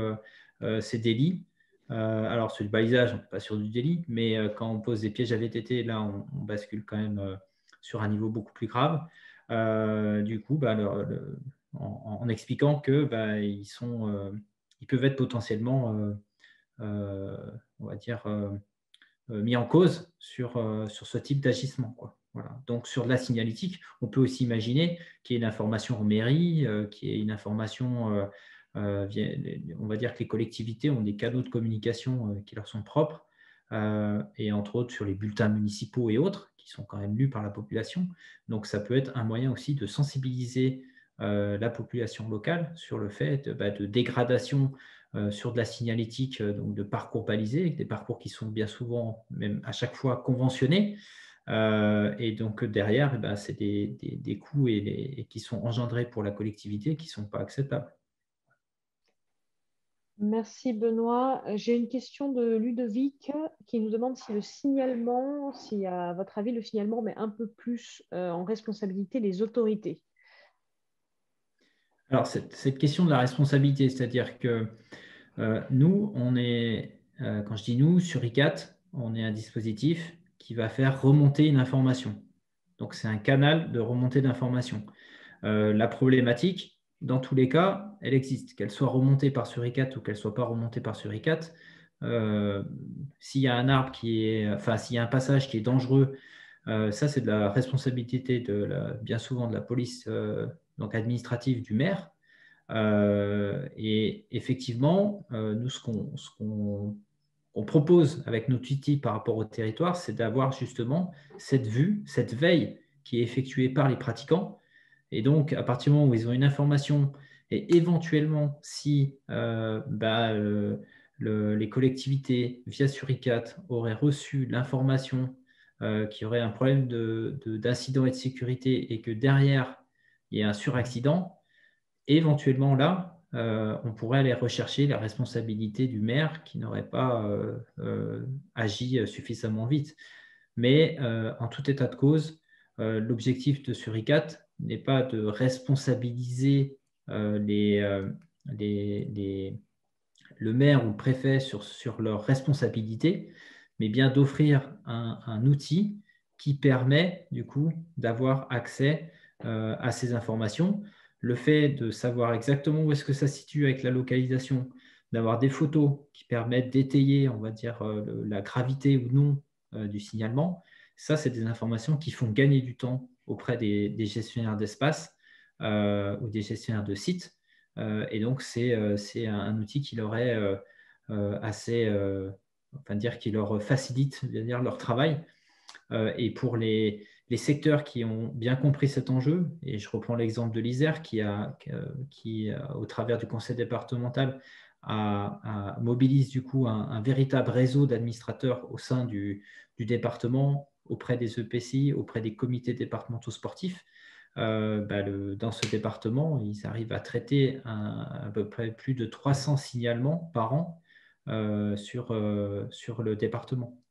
Speaker 7: ces délits. Alors, sur le balisage, on n'est pas sur du délit, mais quand on pose des pièges à VTT, là, on bascule quand même sur un niveau beaucoup plus grave. Du coup, en expliquant que ils peuvent être potentiellement, on va dire, mis en cause sur ce type d'agissement, quoi. Voilà. Donc, sur de la signalétique, on peut aussi imaginer qu'il y ait une information en mairie, qu'il y ait une information, on va dire que les collectivités ont des canaux de communication qui leur sont propres, et entre autres sur les bulletins municipaux et autres, qui sont quand même lus par la population. Donc, ça peut être un moyen aussi de sensibiliser la population locale sur le fait de dégradation sur de la signalétique, donc de parcours balisés, des parcours qui sont bien souvent, même à chaque fois, conventionnés. Et donc derrière, c'est des coûts et qui sont engendrés pour la collectivité qui ne sont pas acceptables.
Speaker 5: Merci Benoît. J'ai une question de Ludovic qui nous demande si le signalement, si à votre avis le signalement met un peu plus en responsabilité les autorités.
Speaker 7: Alors cette question de la responsabilité, c'est-à-dire que nous, on est, quand je dis nous, sur ICAT, on est un dispositif qui va faire remonter une information. Donc, c'est un canal de remontée d'information. La problématique, dans tous les cas, elle existe. Qu'elle soit remontée par Suricat ou qu'elle ne soit pas remontée par Suricat, s'il y a un arbre s'il y a un passage qui est dangereux, ça, c'est de la responsabilité bien souvent de la police donc administrative du maire. Et effectivement, nous, ce qu'on propose avec notre outil par rapport au territoire, c'est d'avoir justement cette vue, cette veille qui est effectuée par les pratiquants. Et donc, à partir du moment où ils ont une information et éventuellement, si les collectivités, via Suricat, auraient reçu l'information qu'il y aurait un problème d'incident et de sécurité et que derrière, il y a un suraccident, éventuellement là, on pourrait aller rechercher la responsabilité du maire qui n'aurait pas agi suffisamment vite. Mais en tout état de cause, l'objectif de Suricat n'est pas de responsabiliser le maire ou le préfet sur leur responsabilité, mais bien d'offrir un outil qui permet du coup d'avoir accès à ces informations. Le fait de savoir exactement où est-ce que ça se situe avec la localisation, d'avoir des photos qui permettent d'étayer, on va dire, la gravité ou non du signalement, ça, c'est des informations qui font gagner du temps auprès des gestionnaires d'espace ou des gestionnaires de sites. Et donc, c'est un outil qui leur est qui leur facilite leur travail. Et pour les secteurs qui ont bien compris cet enjeu, et je reprends l'exemple de l'Isère qui, au travers du conseil départemental, mobilise du coup un véritable réseau d'administrateurs au sein du département, auprès des EPCI, auprès des comités départementaux sportifs. Dans ce département, ils arrivent à traiter à peu près plus de 300 signalements par an sur le département.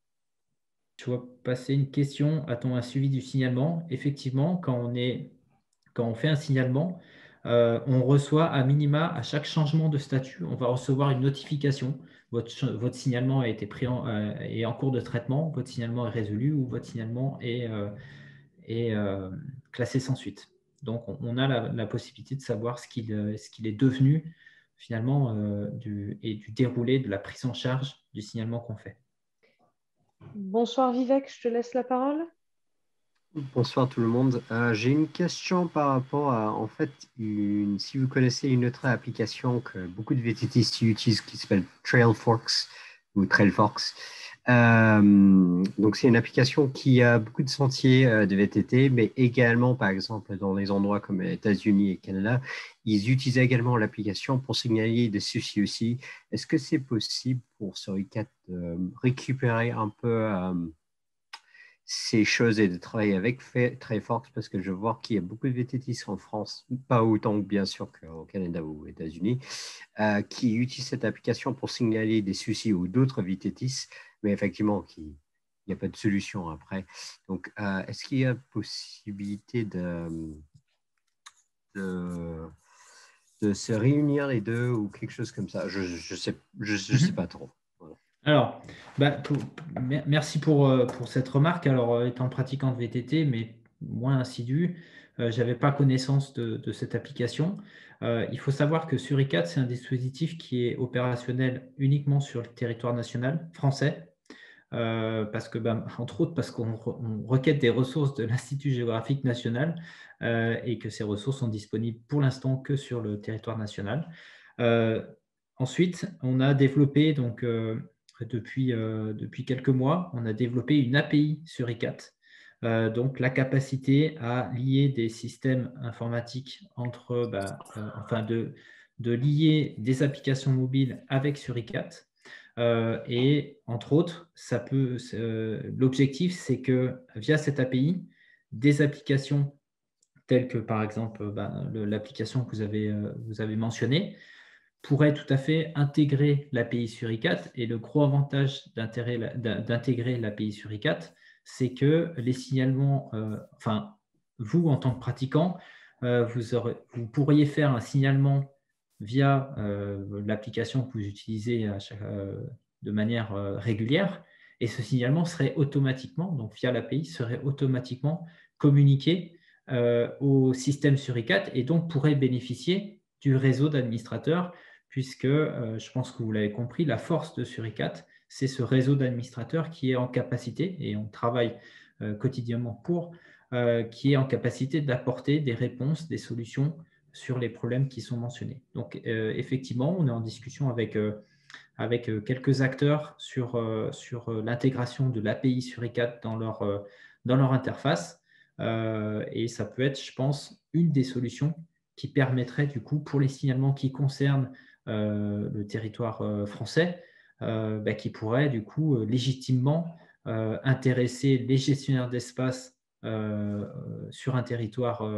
Speaker 7: Je vois passer une question. A-t-on un suivi du signalement? Effectivement, quand on fait un signalement, on reçoit à minima, à chaque changement de statut, on va recevoir une notification. Votre signalement a été est en cours de traitement, votre signalement est résolu ou votre signalement est classé sans suite. Donc, on a la possibilité de savoir ce qu'il est devenu finalement et du déroulé de la prise en charge du signalement qu'on fait.
Speaker 5: Bonsoir Vivek, je te laisse la parole.
Speaker 10: Bonsoir tout le monde. J'ai une question par rapport à, en fait, si vous connaissez une autre application que beaucoup de VTTistes utilisent qui s'appelle Trailforks ou Trailforks. Donc c'est une application qui a beaucoup de sentiers de VTT, mais également, par exemple, dans les endroits comme les États-Unis et Canada, ils utilisent également l'application pour signaler des soucis aussi. Est-ce que c'est possible pour Suricat de récupérer un peu ces choses et de travailler avec Trailforks, parce que je vois qu'il y a beaucoup de VTTistes en France, pas autant bien sûr qu'au Canada ou aux États-Unis, qui utilisent cette application pour signaler des soucis ou d'autres VTTistes, mais effectivement, il n'y a pas de solution après. Donc, est-ce qu'il y a possibilité de se réunir les deux ou quelque chose comme ça? Je ne sais pas trop.
Speaker 7: Alors, merci pour cette remarque. Alors, étant pratiquant de VTT, mais moins assidu, je n'avais pas connaissance de cette application. Il faut savoir que Suricat, c'est un dispositif qui est opérationnel uniquement sur le territoire national français, parce que, entre autres, parce qu'on requête des ressources de l'Institut géographique national et que ces ressources sont disponibles pour l'instant que sur le territoire national. Ensuite, on a développé donc depuis quelques mois, on a développé une API Suricat, donc la capacité à lier des systèmes informatiques entre, de lier des applications mobiles avec Suricat. Et entre autres, l'objectif, c'est que via cette API, des applications telles que par exemple l'application que vous avez mentionnée, pourrait tout à fait intégrer l'API Suricat. Et le gros avantage d'intégrer l'API Suricat, c'est que les signalements, vous en tant que pratiquant, vous pourriez faire un signalement via l'application que vous utilisez de manière régulière, et ce signalement serait automatiquement, donc via l'API, serait automatiquement communiqué au système Suricat et donc pourrait bénéficier du réseau d'administrateurs, puisque je pense que vous l'avez compris, la force de Suricat, c'est ce réseau d'administrateurs qui est en capacité, et on travaille quotidiennement qui est en capacité d'apporter des réponses, des solutions sur les problèmes qui sont mentionnés. Donc effectivement, on est en discussion avec quelques acteurs sur l'intégration de l'API Suricat dans leur interface, et ça peut être, je pense, une des solutions qui permettrait du coup pour les signalements qui concernent le territoire français, qui pourrait du coup légitimement intéresser les gestionnaires d'espace sur un territoire.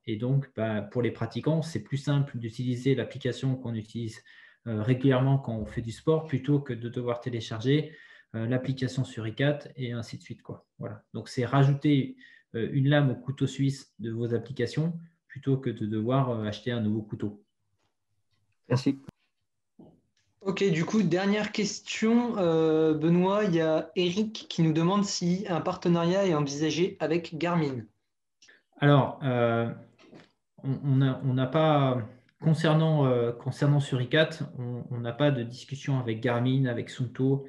Speaker 7: Et donc, pour les pratiquants, c'est plus simple d'utiliser l'application qu'on utilise régulièrement quand on fait du sport plutôt que de devoir télécharger l'application Suricat et ainsi de suite, quoi. Voilà. Donc, c'est rajouter une lame au couteau suisse de vos applications plutôt que de devoir acheter un nouveau couteau.
Speaker 10: Merci.
Speaker 1: Ok, du coup, dernière question, Benoît, il y a Eric qui nous demande si un partenariat est envisagé avec Garmin.
Speaker 7: Alors, on n'a pas, concernant Suricat, on n'a pas de discussion avec Garmin, avec Suunto.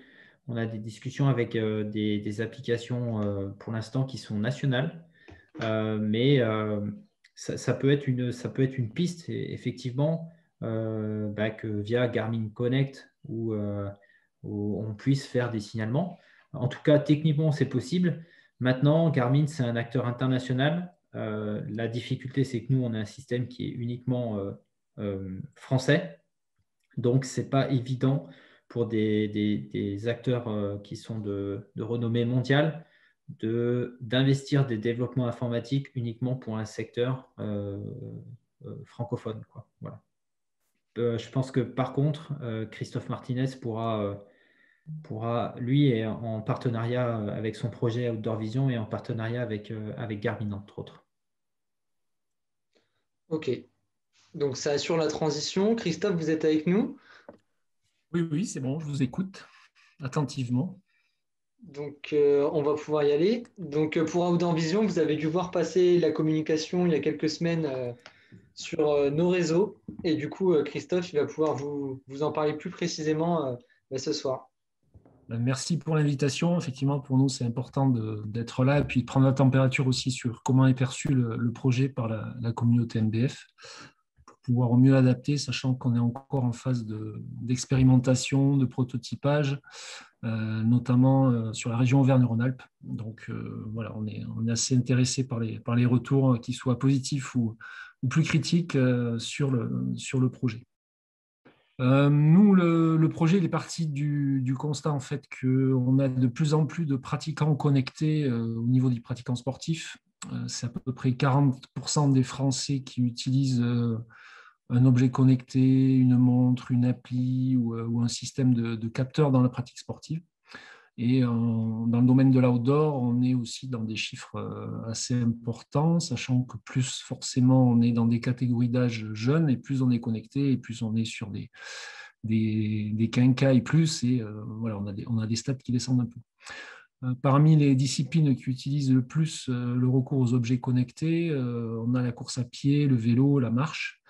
Speaker 7: On a des discussions avec des applications pour l'instant qui sont nationales, mais ça peut être une piste, effectivement, que via Garmin Connect où on puisse faire des signalements. En tout cas, techniquement, c'est possible. Maintenant, Garmin, c'est un acteur international. La difficulté, c'est que nous, on a un système qui est uniquement français. Donc, ce n'est pas évident pour des acteurs qui sont de renommée mondiale d'investir des développements informatiques uniquement pour un secteur francophone, quoi. Voilà. Je pense que par contre, Christophe Martinez pourra, lui, est en partenariat avec son projet Outdoor Vision et en partenariat avec Garmin, entre autres.
Speaker 1: Ok. Donc, ça assure la transition. Christophe, vous êtes avec nous?
Speaker 11: Oui, oui, c'est bon, je vous écoute attentivement.
Speaker 1: Donc, on va pouvoir y aller. Donc, pour Outdoor Vision, vous avez dû voir passer la communication il y a quelques semaines sur nos réseaux. Et du coup, Christophe, il va pouvoir vous en parler plus précisément ce soir.
Speaker 11: Merci pour l'invitation. Effectivement, pour nous, c'est important d'être là et puis de prendre la température aussi sur comment est perçu le projet par la communauté MBF pour pouvoir au mieux l'adapter, sachant qu'on est encore en phase d'expérimentation, de prototypage, notamment sur la région Auvergne-Rhône-Alpes. Donc voilà, on est assez intéressé par les retours, qu'ils soient positifs ou plus critiques sur le projet. Nous, le projet il est parti du constat en fait qu'on a de plus en plus de pratiquants connectés au niveau des pratiquants sportifs. C'est à peu près 40% des Français qui utilisent un objet connecté, une montre, une appli ou un système de capteurs dans la pratique sportive. Et dans le domaine de l'outdoor, on est aussi dans des chiffres assez importants, sachant que plus forcément on est dans des catégories d'âge jeunes et plus on est connecté et plus on est sur des quinquas et plus. Et voilà, on a des stats qui descendent un peu. Parmi les disciplines qui utilisent le plus le recours aux objets connectés, on a la course à pied, le vélo, la marche,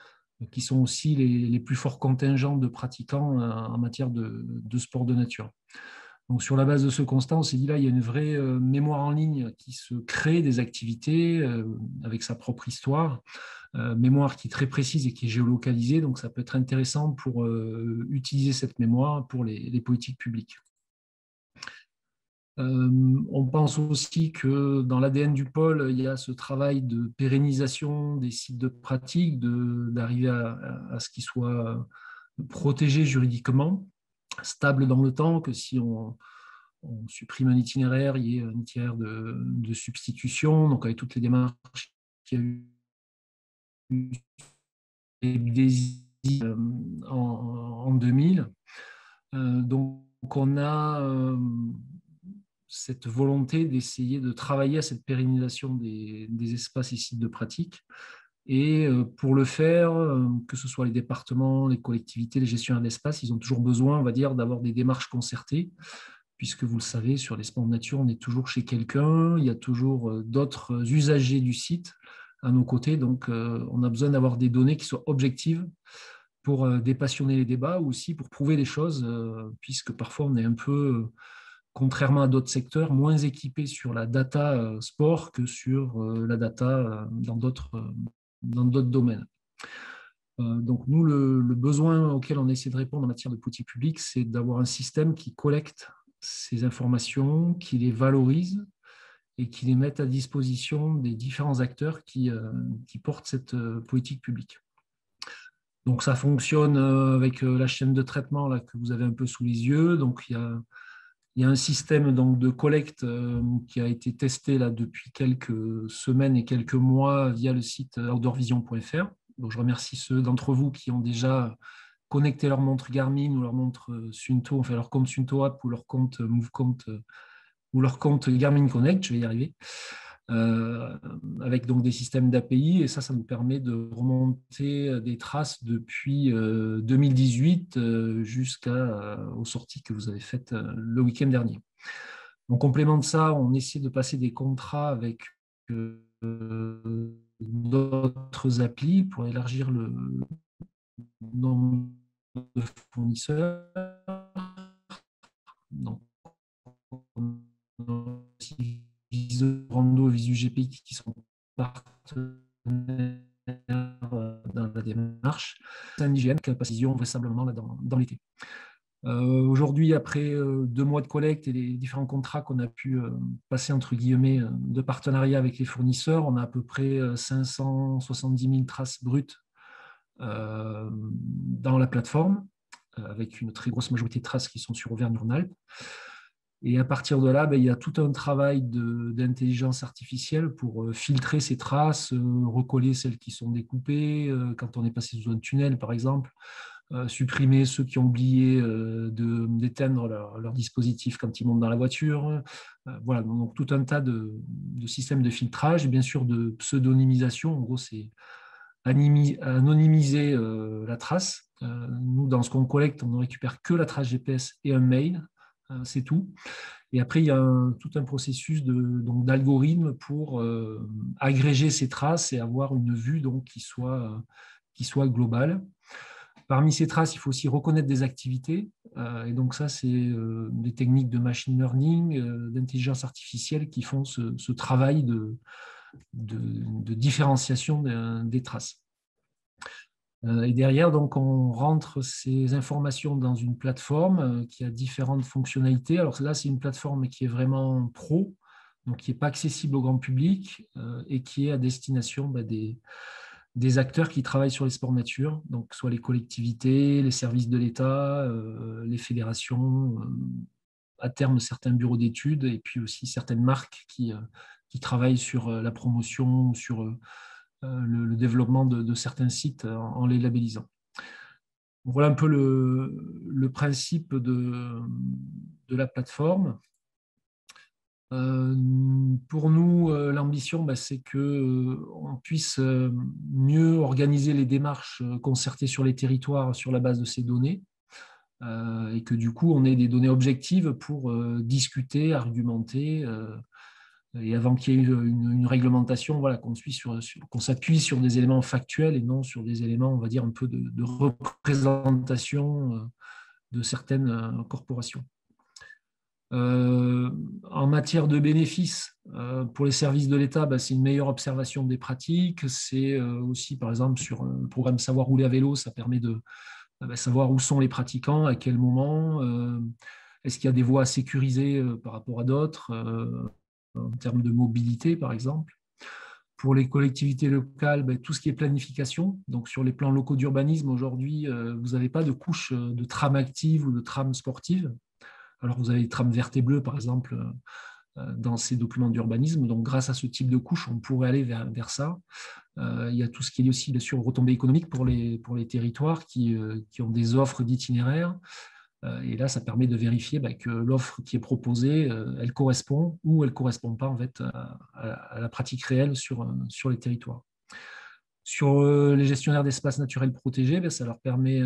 Speaker 11: qui sont aussi les plus forts contingents de pratiquants en matière de sport de nature. Donc, sur la base de ce constat, on s'est dit là, il y a une vraie mémoire en ligne qui se crée des activités avec sa propre histoire, mémoire qui est très précise et qui est géolocalisée. Donc, ça peut être intéressant pour utiliser cette mémoire pour les politiques publiques. On pense aussi que dans l'ADN du pôle, il y a ce travail de pérennisation des sites de pratique, d'arriver à ce qu'ils soient protégés juridiquement, stable dans le temps, que si on supprime un itinéraire, il y ait un itinéraire de substitution, donc avec toutes les démarches qu'il y a eu en 2000. Donc on a cette volonté d'essayer de travailler à cette pérennisation des espaces et sites de pratique. Et pour le faire, que ce soit les départements, les collectivités, les gestionnaires d'espace, ils ont toujours besoin, on va dire, d'avoir des démarches concertées, puisque vous le savez, sur les sports de nature, on est toujours chez quelqu'un, il y a toujours d'autres usagers du site à nos côtés, donc on a besoin d'avoir des données qui soient objectives pour dépassionner les débats ou aussi pour prouver des choses, puisque parfois on est un peu, contrairement à d'autres secteurs, moins équipé sur la data sport que sur la data dans d'autres domaines. Donc nous, le besoin auquel on essaie de répondre en matière de politique publique, c'est d'avoir un système qui collecte ces informations, qui les valorise et qui les mette à disposition des différents acteurs qui portent cette politique publique. Donc ça fonctionne avec la chaîne de traitement là, que vous avez un peu sous les yeux. Donc il y a un système donc, de collecte qui a été testé là, depuis quelques semaines et quelques mois via le site outdoorvision.fr. Donc, je remercie ceux d'entre vous qui ont déjà connecté leur montre Garmin ou leur montre Suunto, enfin leur compte Suunto App ou leur compte MoveCount ou leur compte Garmin Connect, je vais y arriver, avec donc des systèmes d'API. Et ça nous permet de remonter des traces depuis 2018 jusqu'aux sorties que vous avez faites le week-end dernier. En complément de ça, on essaie de passer des contrats avec d'autres applis pour élargir le nombre de fournisseurs. Donc, on a aussi Visorando et VisuGP qui sont partenaires dans la démarche. C'est un IGN qui a précision vraisemblablement dans l'été. Aujourd'hui, après 2 mois de collecte et les différents contrats qu'on a pu passer entre guillemets de partenariat avec les fournisseurs, on a à peu près 570 000 traces brutes dans la plateforme, avec une très grosse majorité de traces qui sont sur Auvergne-Rhône-Alpes. Et à partir de là, il y a tout un travail d'intelligence artificielle pour filtrer ces traces, recoller celles qui sont découpées, quand on est passé sous un tunnel, par exemple, supprimer ceux qui ont oublié d'éteindre leur dispositif quand ils montent dans la voiture. Voilà, donc tout un tas de systèmes de filtrage et bien sûr de pseudonymisation. En gros, c'est anonymiser la trace. Nous, dans ce qu'on collecte, on ne récupère que la trace GPS et un mail, c'est tout. Et après, il y a tout un processus d'algorithme pour agréger ces traces et avoir une vue donc, qui soit globale. Parmi ces traces, il faut aussi reconnaître des activités. Et donc ça, c'est des techniques de machine learning, d'intelligence artificielle qui font ce travail de différenciation des traces. Et derrière, donc, on rentre ces informations dans une plateforme qui a différentes fonctionnalités. Alors là, c'est une plateforme qui est vraiment pro, donc qui n'est pas accessible au grand public et qui est à destination des acteurs qui travaillent sur les sports nature, donc soit les collectivités, les services de l'État, les fédérations, à terme certains bureaux d'études et puis aussi certaines marques qui travaillent sur la promotion, sur le développement de certains sites en les labellisant. Voilà un peu le principe de la plateforme. Pour nous, l'ambition, c'est qu'on puisse mieux organiser les démarches concertées sur les territoires sur la base de ces données et que du coup, on ait des données objectives pour discuter, argumenter et avant qu'il y ait une réglementation, voilà, qu'on s'appuie sur des éléments factuels et non sur des éléments, on va dire, un peu de représentation de certaines corporations. En matière de bénéfices, pour les services de l'État, c'est une meilleure observation des pratiques. C'est aussi, par exemple, sur le programme Savoir rouler à vélo, ça permet de savoir où sont les pratiquants, à quel moment, est-ce qu'il y a des voies sécurisées par rapport à d'autres, en termes de mobilité, par exemple. Pour les collectivités locales, tout ce qui est planification. Donc, sur les plans locaux d'urbanisme, aujourd'hui, vous n'avez pas de couche de trame active ou de trame sportive. Alors, vous avez les trames vertes et bleues, par exemple, dans ces documents d'urbanisme. Donc, grâce à ce type de couche, on pourrait aller vers ça. Il y a tout ce qui est aussi, bien sûr, retombées économiques pour les territoires qui ont des offres d'itinéraires. Et là, ça permet de vérifier que l'offre qui est proposée, elle correspond ou elle ne correspond pas en fait, à la pratique réelle sur les territoires. Sur les gestionnaires d'espaces naturels protégés, ça leur permet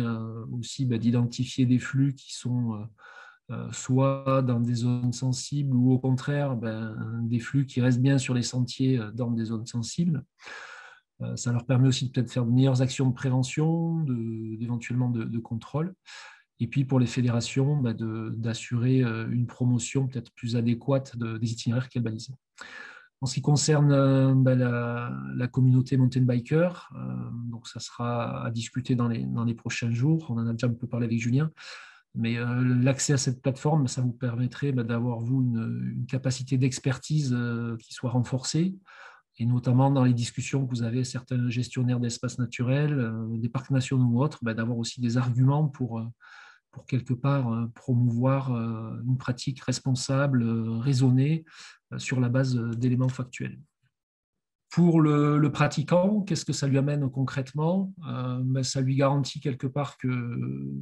Speaker 11: aussi d'identifier des flux qui sont soit dans des zones sensibles ou au contraire des flux qui restent bien sur les sentiers dans des zones sensibles. Ça leur permet aussi de peut-être faire de meilleures actions de prévention, éventuellement de contrôle. Et puis pour les fédérations, d'assurer une promotion peut-être plus adéquate des itinéraires qu'elles balisent. En ce qui concerne la communauté mountain biker, donc ça sera à discuter dans les prochains jours. On en a déjà un peu parlé avec Julien. Mais l'accès à cette plateforme, ça vous permettrait d'avoir, vous, une capacité d'expertise qui soit renforcée, et notamment dans les discussions que vous avez avec certains gestionnaires d'espaces naturels, des parcs nationaux ou autres, d'avoir aussi des arguments pour quelque part promouvoir une pratique responsable, raisonnée, sur la base d'éléments factuels. Pour le pratiquant, qu'est-ce que ça lui amène concrètement? Ça lui garantit quelque part que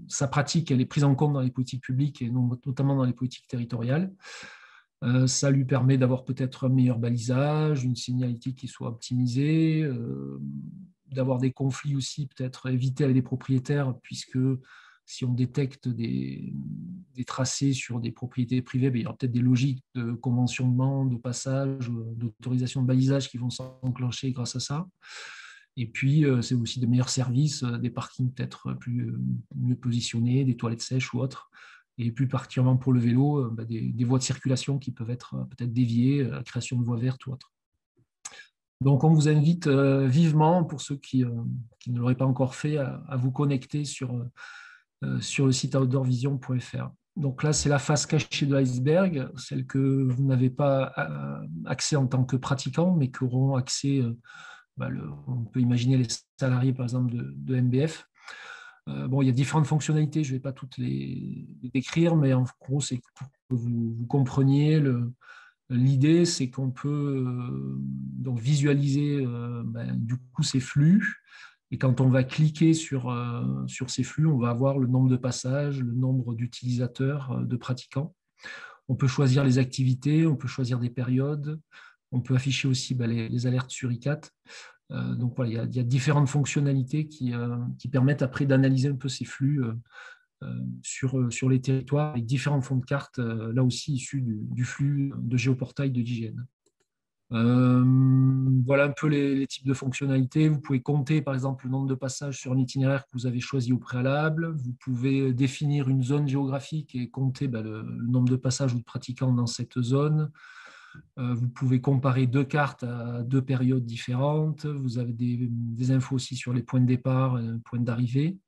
Speaker 11: sa pratique elle est prise en compte dans les politiques publiques et notamment dans les politiques territoriales. Ça lui permet d'avoir peut-être un meilleur balisage, une signalétique qui soit optimisée, d'avoir des conflits aussi peut-être évités avec les propriétaires, puisque si on détecte des tracés sur des propriétés privées, il y aura peut-être des logiques de conventionnement, de passage, d'autorisation de balisage qui vont s'enclencher grâce à ça. Et puis, c'est aussi de meilleurs services, des parkings peut-être mieux positionnés, des toilettes sèches ou autres. Et plus particulièrement pour le vélo, des voies de circulation qui peuvent être peut-être déviées, la création de voies vertes ou autres. Donc, on vous invite vivement, pour ceux qui ne l'auraient pas encore fait, à vous connecter sur le site outdoorvision.fr. Donc là, c'est la face cachée de l'iceberg, celle que vous n'avez pas accès en tant que pratiquant, mais qu'auront accès, on peut imaginer les salariés, par exemple, de MBF. Il y a différentes fonctionnalités, je ne vais pas toutes les décrire, mais en gros, c'est pour que vous compreniez l'idée, c'est qu'on peut donc visualiser du coup ces flux. Et quand on va cliquer sur ces flux, on va avoir le nombre de passages, le nombre d'utilisateurs, de pratiquants. On peut choisir les activités, on peut choisir des périodes, on peut afficher aussi les alertes sur ICAT. Donc voilà, il y a différentes fonctionnalités qui permettent après d'analyser un peu ces flux sur les territoires avec différents fonds de cartes, là aussi issus du flux de géoportail de DIGN. Voilà un peu les types de fonctionnalités. Vous pouvez compter par exemple le nombre de passages sur un itinéraire que vous avez choisi au préalable. Vous pouvez définir une zone géographique et compter le nombre de passages ou de pratiquants dans cette zone. Vous pouvez comparer deux cartes à deux périodes différentes. Vous avez des infos aussi sur les points de départ et points d'arrivée.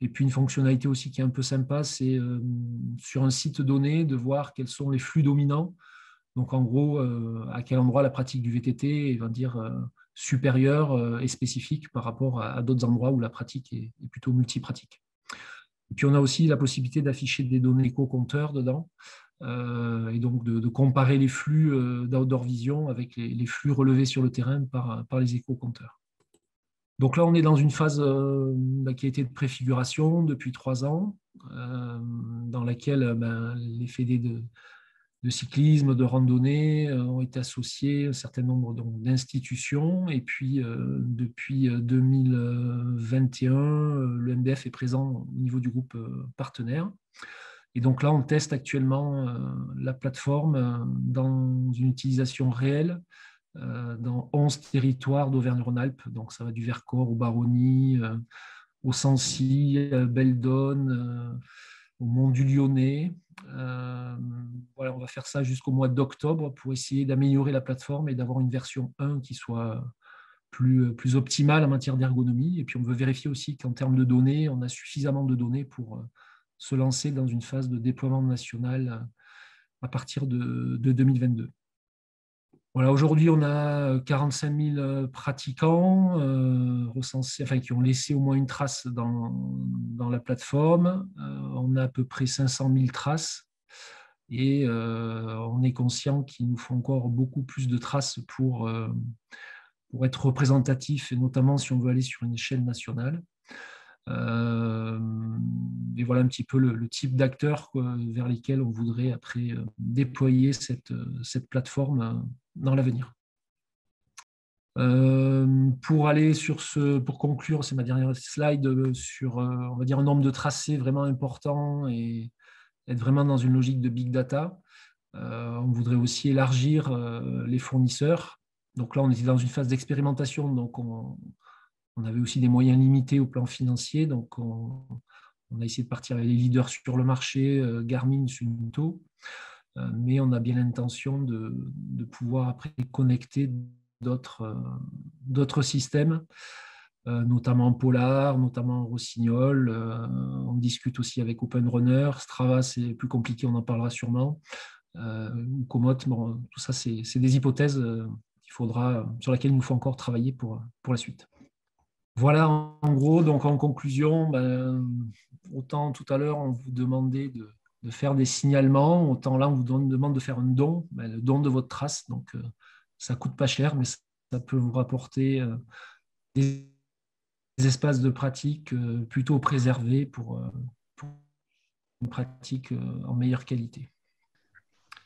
Speaker 11: Et puis une fonctionnalité aussi qui est un peu sympa, c'est sur un site donné de voir quels sont les flux dominants. Donc en gros, à quel endroit la pratique du VTT est, supérieure et spécifique par rapport à d'autres endroits où la pratique est plutôt multipratique. Et puis on a aussi la possibilité d'afficher des données éco-compteurs dedans, et donc de comparer les flux d'Outdoor Vision avec les flux relevés sur le terrain par les éco-compteurs. Donc là, on est dans une phase qui a été de préfiguration depuis 3 ans, dans laquelle les fédés de cyclisme, de randonnée ont été associés à un certain nombre d'institutions. Et puis, depuis 2021, le MBF est présent au niveau du groupe partenaire. Et donc là, on teste actuellement la plateforme dans une utilisation réelle dans 11 territoires d'Auvergne-Rhône-Alpes. Donc ça va du Vercors au Baronnie, au Sancy, Beldonne, au Mont du Lyonnais. Voilà, on va faire ça jusqu'au mois d'octobre pour essayer d'améliorer la plateforme et d'avoir une version 1 qui soit plus optimale en matière d'ergonomie. Et puis on veut vérifier aussi qu'en termes de données, on a suffisamment de données pour se lancer dans une phase de déploiement national à partir de 2022. Voilà, aujourd'hui, on a 45 000 pratiquants recensés, qui ont laissé au moins une trace dans la plateforme. On a à peu près 500 000 traces et on est conscient qu'il nous faut encore beaucoup plus de traces pour être représentatif, et notamment si on veut aller sur une échelle nationale. Et voilà un petit peu le type d'acteurs vers lesquels on voudrait après déployer cette plateforme dans l'avenir. Pour conclure, c'est ma dernière slide sur on va dire un nombre de tracés vraiment important et être vraiment dans une logique de big data. On voudrait aussi élargir les fournisseurs. Donc là, on était dans une phase d'expérimentation, donc on avait aussi des moyens limités au plan financier, donc on a essayé de partir avec les leaders sur le marché, Garmin, Suunto, mais on a bien l'intention de pouvoir après connecter d'autres systèmes, notamment Polar, notamment Rossignol. On discute aussi avec Open Runner, Strava, c'est plus compliqué, on en parlera sûrement. Ou Komoot, bon, tout ça, c'est des hypothèses sur lesquelles il nous faut encore travailler pour la suite. Voilà, en gros, donc en conclusion, autant tout à l'heure, on vous demandait de faire des signalements, autant là, on vous demande de faire un don, le don de votre trace. Donc, ça ne coûte pas cher, mais ça peut vous rapporter des espaces de pratique plutôt préservés pour une pratique en meilleure qualité.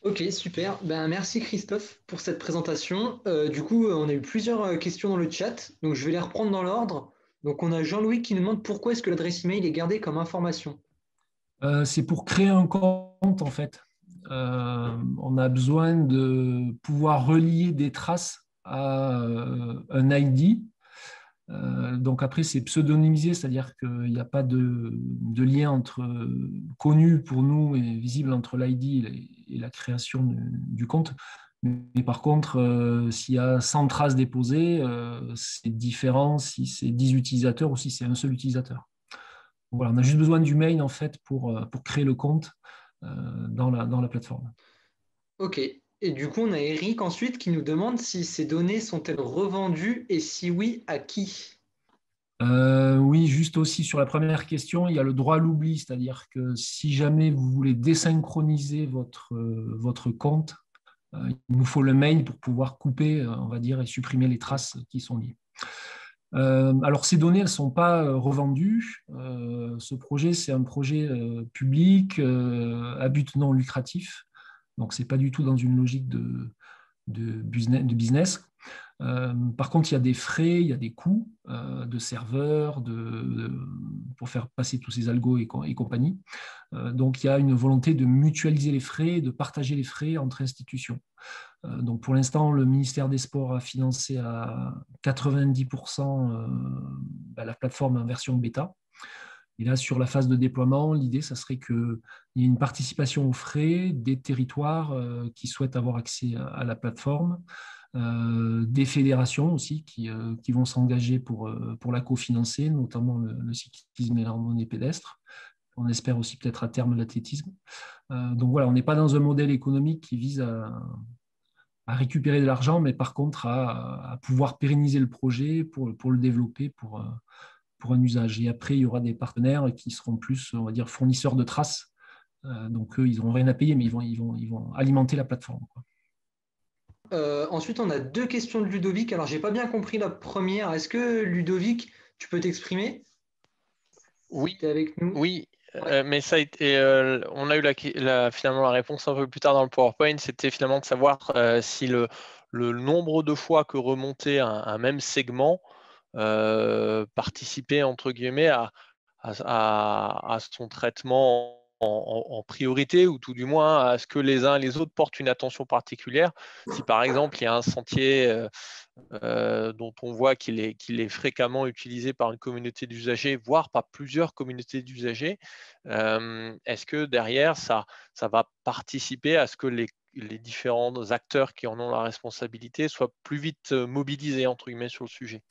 Speaker 1: Ok, super. Merci Christophe pour cette présentation. Du coup, on a eu plusieurs questions dans le chat, donc je vais les reprendre dans l'ordre. Donc on a Jean-Louis qui nous demande pourquoi est-ce que l'adresse email est gardée comme information.
Speaker 11: C'est pour créer un compte en fait. On a besoin de pouvoir relier des traces à un ID. Donc après, c'est pseudonymisé, c'est-à-dire qu'il n'y a pas de lien connu pour nous et visible entre l'ID et la création du compte. Mais par contre, s'il y a 100 traces déposées, c'est différent si c'est 10 utilisateurs ou si c'est un seul utilisateur. Donc voilà, on a juste besoin du mail en fait pour créer le compte dans la plateforme.
Speaker 1: Ok. Et du coup, on a Eric ensuite qui nous demande si ces données sont-elles revendues et si oui, à qui?
Speaker 11: Oui, juste aussi sur la première question, il y a le droit à l'oubli, c'est-à-dire que si jamais vous voulez désynchroniser votre compte, il nous faut le mail pour pouvoir couper, on va dire, et supprimer les traces qui sont liées. Alors, ces données, elles ne sont pas revendues. Ce projet, c'est un projet public à but non lucratif. Donc, ce n'est pas du tout dans une logique de business. Par contre, il y a des frais, il y a des coûts de serveurs, pour faire passer tous ces algos et compagnie. Donc, il y a une volonté de mutualiser les frais, de partager les frais entre institutions. Donc, pour l'instant, le ministère des Sports a financé à 90% la plateforme en version bêta. Et là, sur la phase de déploiement, l'idée, ça serait qu'il y ait une participation aux frais des territoires qui souhaitent avoir accès à la plateforme, des fédérations aussi qui vont s'engager pour la cofinancer, notamment le cyclisme et la randonnée pédestre. On espère aussi peut-être à terme l'athlétisme. Donc voilà, on n'est pas dans un modèle économique qui vise à récupérer de l'argent, mais par contre à pouvoir pérenniser le projet pour le développer pour un usage. Et après, il y aura des partenaires qui seront plus, on va dire, fournisseurs de traces. Donc eux, ils n'auront rien à payer, mais ils vont alimenter la plateforme, quoi.
Speaker 1: Ensuite, on a 2 questions de Ludovic. Alors, j'ai pas bien compris la première. Est-ce que Ludovic, tu peux t'exprimer?
Speaker 6: Oui.
Speaker 1: Tu es avec nous?
Speaker 6: Oui. Mais ça a été, on a eu finalement la réponse un peu plus tard dans le PowerPoint. C'était finalement de savoir si le nombre de fois que remontait un même segment participait entre guillemets à son traitement en priorité, ou tout du moins à ce que les uns et les autres portent une attention particulière. Si par exemple il y a un sentier dont on voit qu'il est fréquemment utilisé par une communauté d'usagers, voire par plusieurs communautés d'usagers, est-ce que derrière ça va participer à ce que les différents acteurs qui en ont la responsabilité soient plus vite mobilisés entre guillemets sur le sujet?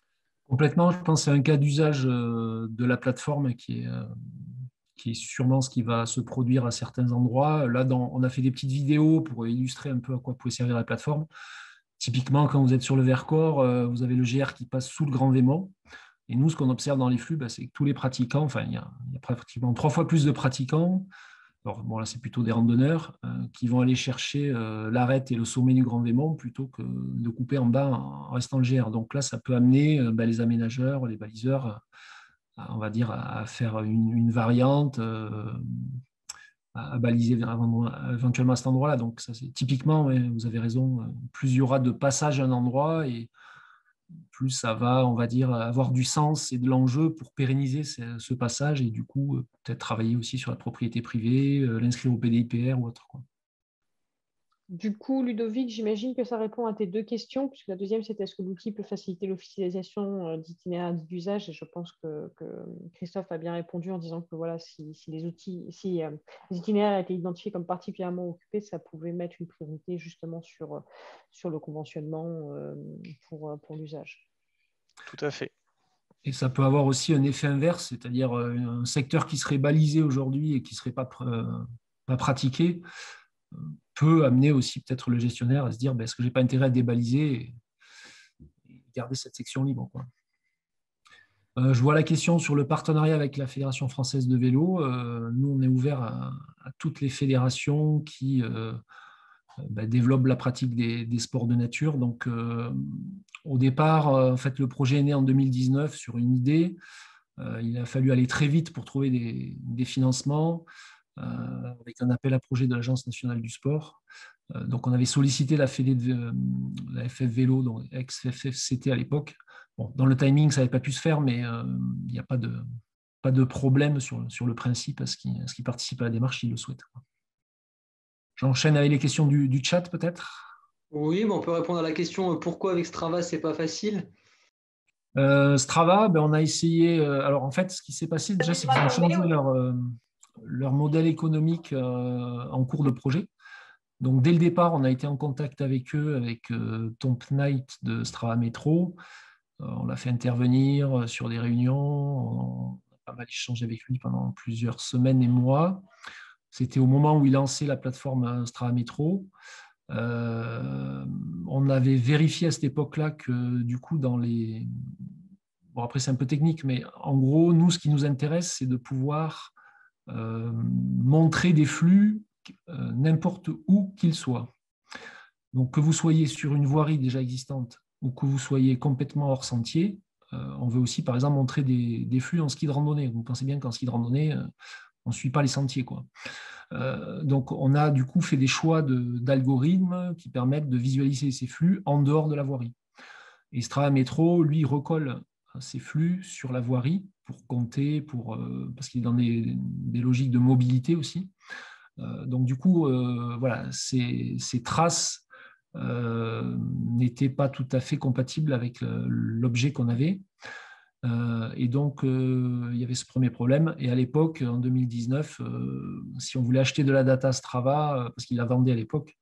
Speaker 11: Complètement, je pense que c'est un cas d'usage de la plateforme qui est sûrement ce qui va se produire à certains endroits. Là, on a fait des petites vidéos pour illustrer un peu à quoi pouvait servir la plateforme. Typiquement, quand vous êtes sur le Vercors, vous avez le GR qui passe sous le Grand Vémont. Et nous, ce qu'on observe dans les flux, c'est que tous les pratiquants, enfin, il y a pratiquement 3 fois plus de pratiquants. Alors, bon, là, c'est plutôt des randonneurs qui vont aller chercher l'arête et le sommet du Grand Vémont plutôt que de couper en bas en restant le GR. Donc là, ça peut amener les aménageurs, les baliseurs, on va dire, à faire une variante, à baliser éventuellement à cet endroit-là. Donc ça, c'est typiquement, vous avez raison, plus il y aura de passages à un endroit et plus ça va, on va dire, avoir du sens et de l'enjeu pour pérenniser ce passage et du coup, peut-être travailler aussi sur la propriété privée, l'inscrire au PDIPR ou autre, quoi.
Speaker 5: Du coup, Ludovic, j'imagine que ça répond à tes 2 questions, puisque la deuxième, c'était est-ce que l'outil peut faciliter l'officialisation d'itinéraires d'usage, et je pense que Christophe a bien répondu en disant que voilà, si les itinéraires étaient identifiés comme particulièrement occupés, ça pouvait mettre une priorité justement sur le conventionnement pour l'usage.
Speaker 6: Tout à fait.
Speaker 11: Et ça peut avoir aussi un effet inverse, c'est-à-dire un secteur qui serait balisé aujourd'hui et qui ne serait pas pratiqué peut amener aussi peut-être le gestionnaire à se dire est-ce que je n'ai pas intérêt à débaliser et garder cette section libre, quoi. Je vois la question sur le partenariat avec la Fédération française de vélo. Nous, on est ouvert à toutes les fédérations qui développent la pratique des sports de nature. Donc, au départ, en fait, le projet est né en 2019 sur une idée. Il a fallu aller très vite pour trouver des financements. Avec un appel à projet de l'Agence nationale du sport. Donc, on avait sollicité la FF Vélo, donc ex-FFCT à l'époque. Bon, dans le timing, ça n'avait pas pu se faire, mais il n'y a pas de problème sur le principe. À ce qui participe à la démarche, il le souhaite. J'enchaîne avec les questions du chat, peut-être.
Speaker 1: Oui, on peut répondre à la question pourquoi avec Strava, c'est pas facile.
Speaker 11: Strava, on a essayé. Alors, en fait, ce qui s'est passé déjà, c'est qu'ils ont changé leur modèle économique en cours de projet. Donc, dès le départ, on a été en contact avec eux, avec Tom Knight de Strava Metro. On l'a fait intervenir sur des réunions. On a pas mal échangé avec lui pendant plusieurs semaines et mois. C'était au moment où il lançait la plateforme Strava Metro. On avait vérifié à cette époque-là que, du coup, Bon, après, c'est un peu technique, mais en gros, nous, ce qui nous intéresse, c'est de pouvoir montrer des flux n'importe où qu'ils soient. Donc, que vous soyez sur une voirie déjà existante ou que vous soyez complètement hors sentier, on veut aussi, par exemple, montrer des flux en ski de randonnée. Vous pensez bien qu'en ski de randonnée, on ne suit pas les sentiers, quoi. Donc, on a du coup fait des choix d'algorithmes qui permettent de visualiser ces flux en dehors de la voirie. Et Strava Métro, lui, recolle ses flux sur la voirie pour compter, parce qu'il est dans des logiques de mobilité aussi. Donc du coup, voilà, ces traces n'étaient pas tout à fait compatibles avec l'objet qu'on avait. Et donc, il y avait ce premier problème. Et à l'époque, en 2019, si on voulait acheter de la data Strava, parce qu'il la vendait à l'époque,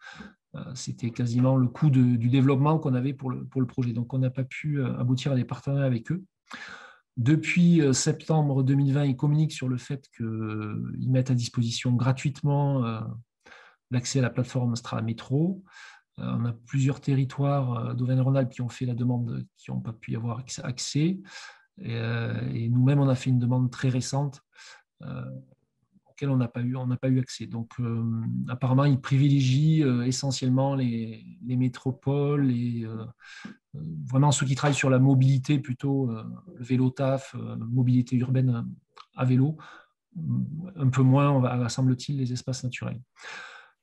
Speaker 11: c'était quasiment le coût du développement qu'on avait pour le projet. Donc, on n'a pas pu aboutir à des partenariats avec eux. Depuis septembre 2020, ils communiquent sur le fait qu'ils mettent à disposition gratuitement l'accès à la plateforme Strava Métro. On a plusieurs territoires d'Auvergne-Rhône-Alpes qui ont fait la demande, qui n'ont pas pu y avoir accès. Et nous-mêmes, on a fait une demande très récente auquel on n'a pas eu accès. Donc, apparemment, ils privilégient essentiellement les métropoles et vraiment ceux qui travaillent sur la mobilité, plutôt le vélo taf, mobilité urbaine à vélo, un peu moins, semble-t-il, les espaces naturels.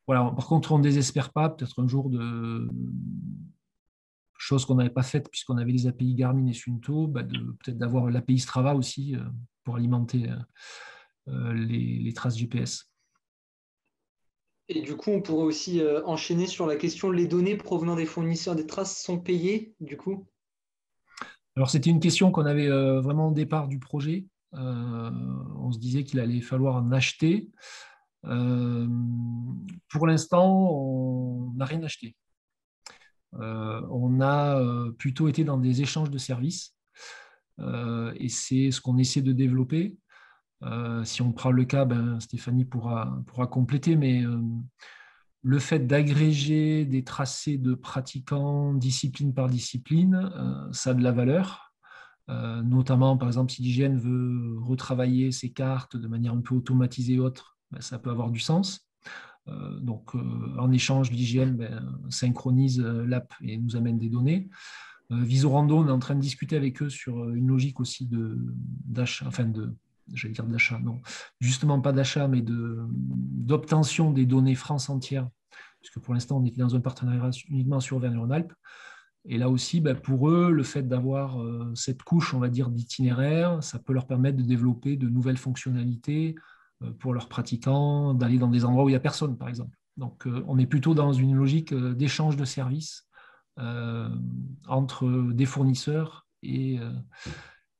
Speaker 11: Voilà. Par contre, on ne désespère pas, peut-être un jour de chose qu'on n'avait pas faite puisqu'on avait les API Garmin et Suunto, peut-être d'avoir l'API Strava aussi pour alimenter les traces GPS.
Speaker 1: Et du coup, on pourrait aussi enchaîner sur la question, les données provenant des fournisseurs des traces sont payées, du coup?
Speaker 11: Alors, c'était une question qu'on avait vraiment au départ du projet. On se disait qu'il allait falloir en acheter. Pour l'instant, on n'a rien acheté. On a plutôt été dans des échanges de services et c'est ce qu'on essaie de développer. Si on prend le cas, Stéphanie pourra compléter, mais le fait d'agréger des tracés de pratiquants discipline par discipline, ça a de la valeur. Notamment, par exemple, si l'IGN veut retravailler ses cartes de manière un peu automatisée ou autre, ça peut avoir du sens. Donc, en échange, l'IGN synchronise l'app et nous amène des données. Visorando, on est en train de discuter avec eux sur une logique aussi d'achat, j'allais dire d'achat, non, justement pas d'achat, mais d'obtention des données France entière, puisque pour l'instant, on était dans un partenariat uniquement sur Auvergne-Rhône-Alpes. Et là aussi, pour eux, le fait d'avoir cette couche, on va dire, d'itinéraire, ça peut leur permettre de développer de nouvelles fonctionnalités pour leurs pratiquants, d'aller dans des endroits où il n'y a personne, par exemple. Donc, on est plutôt dans une logique d'échange de services entre des fournisseurs et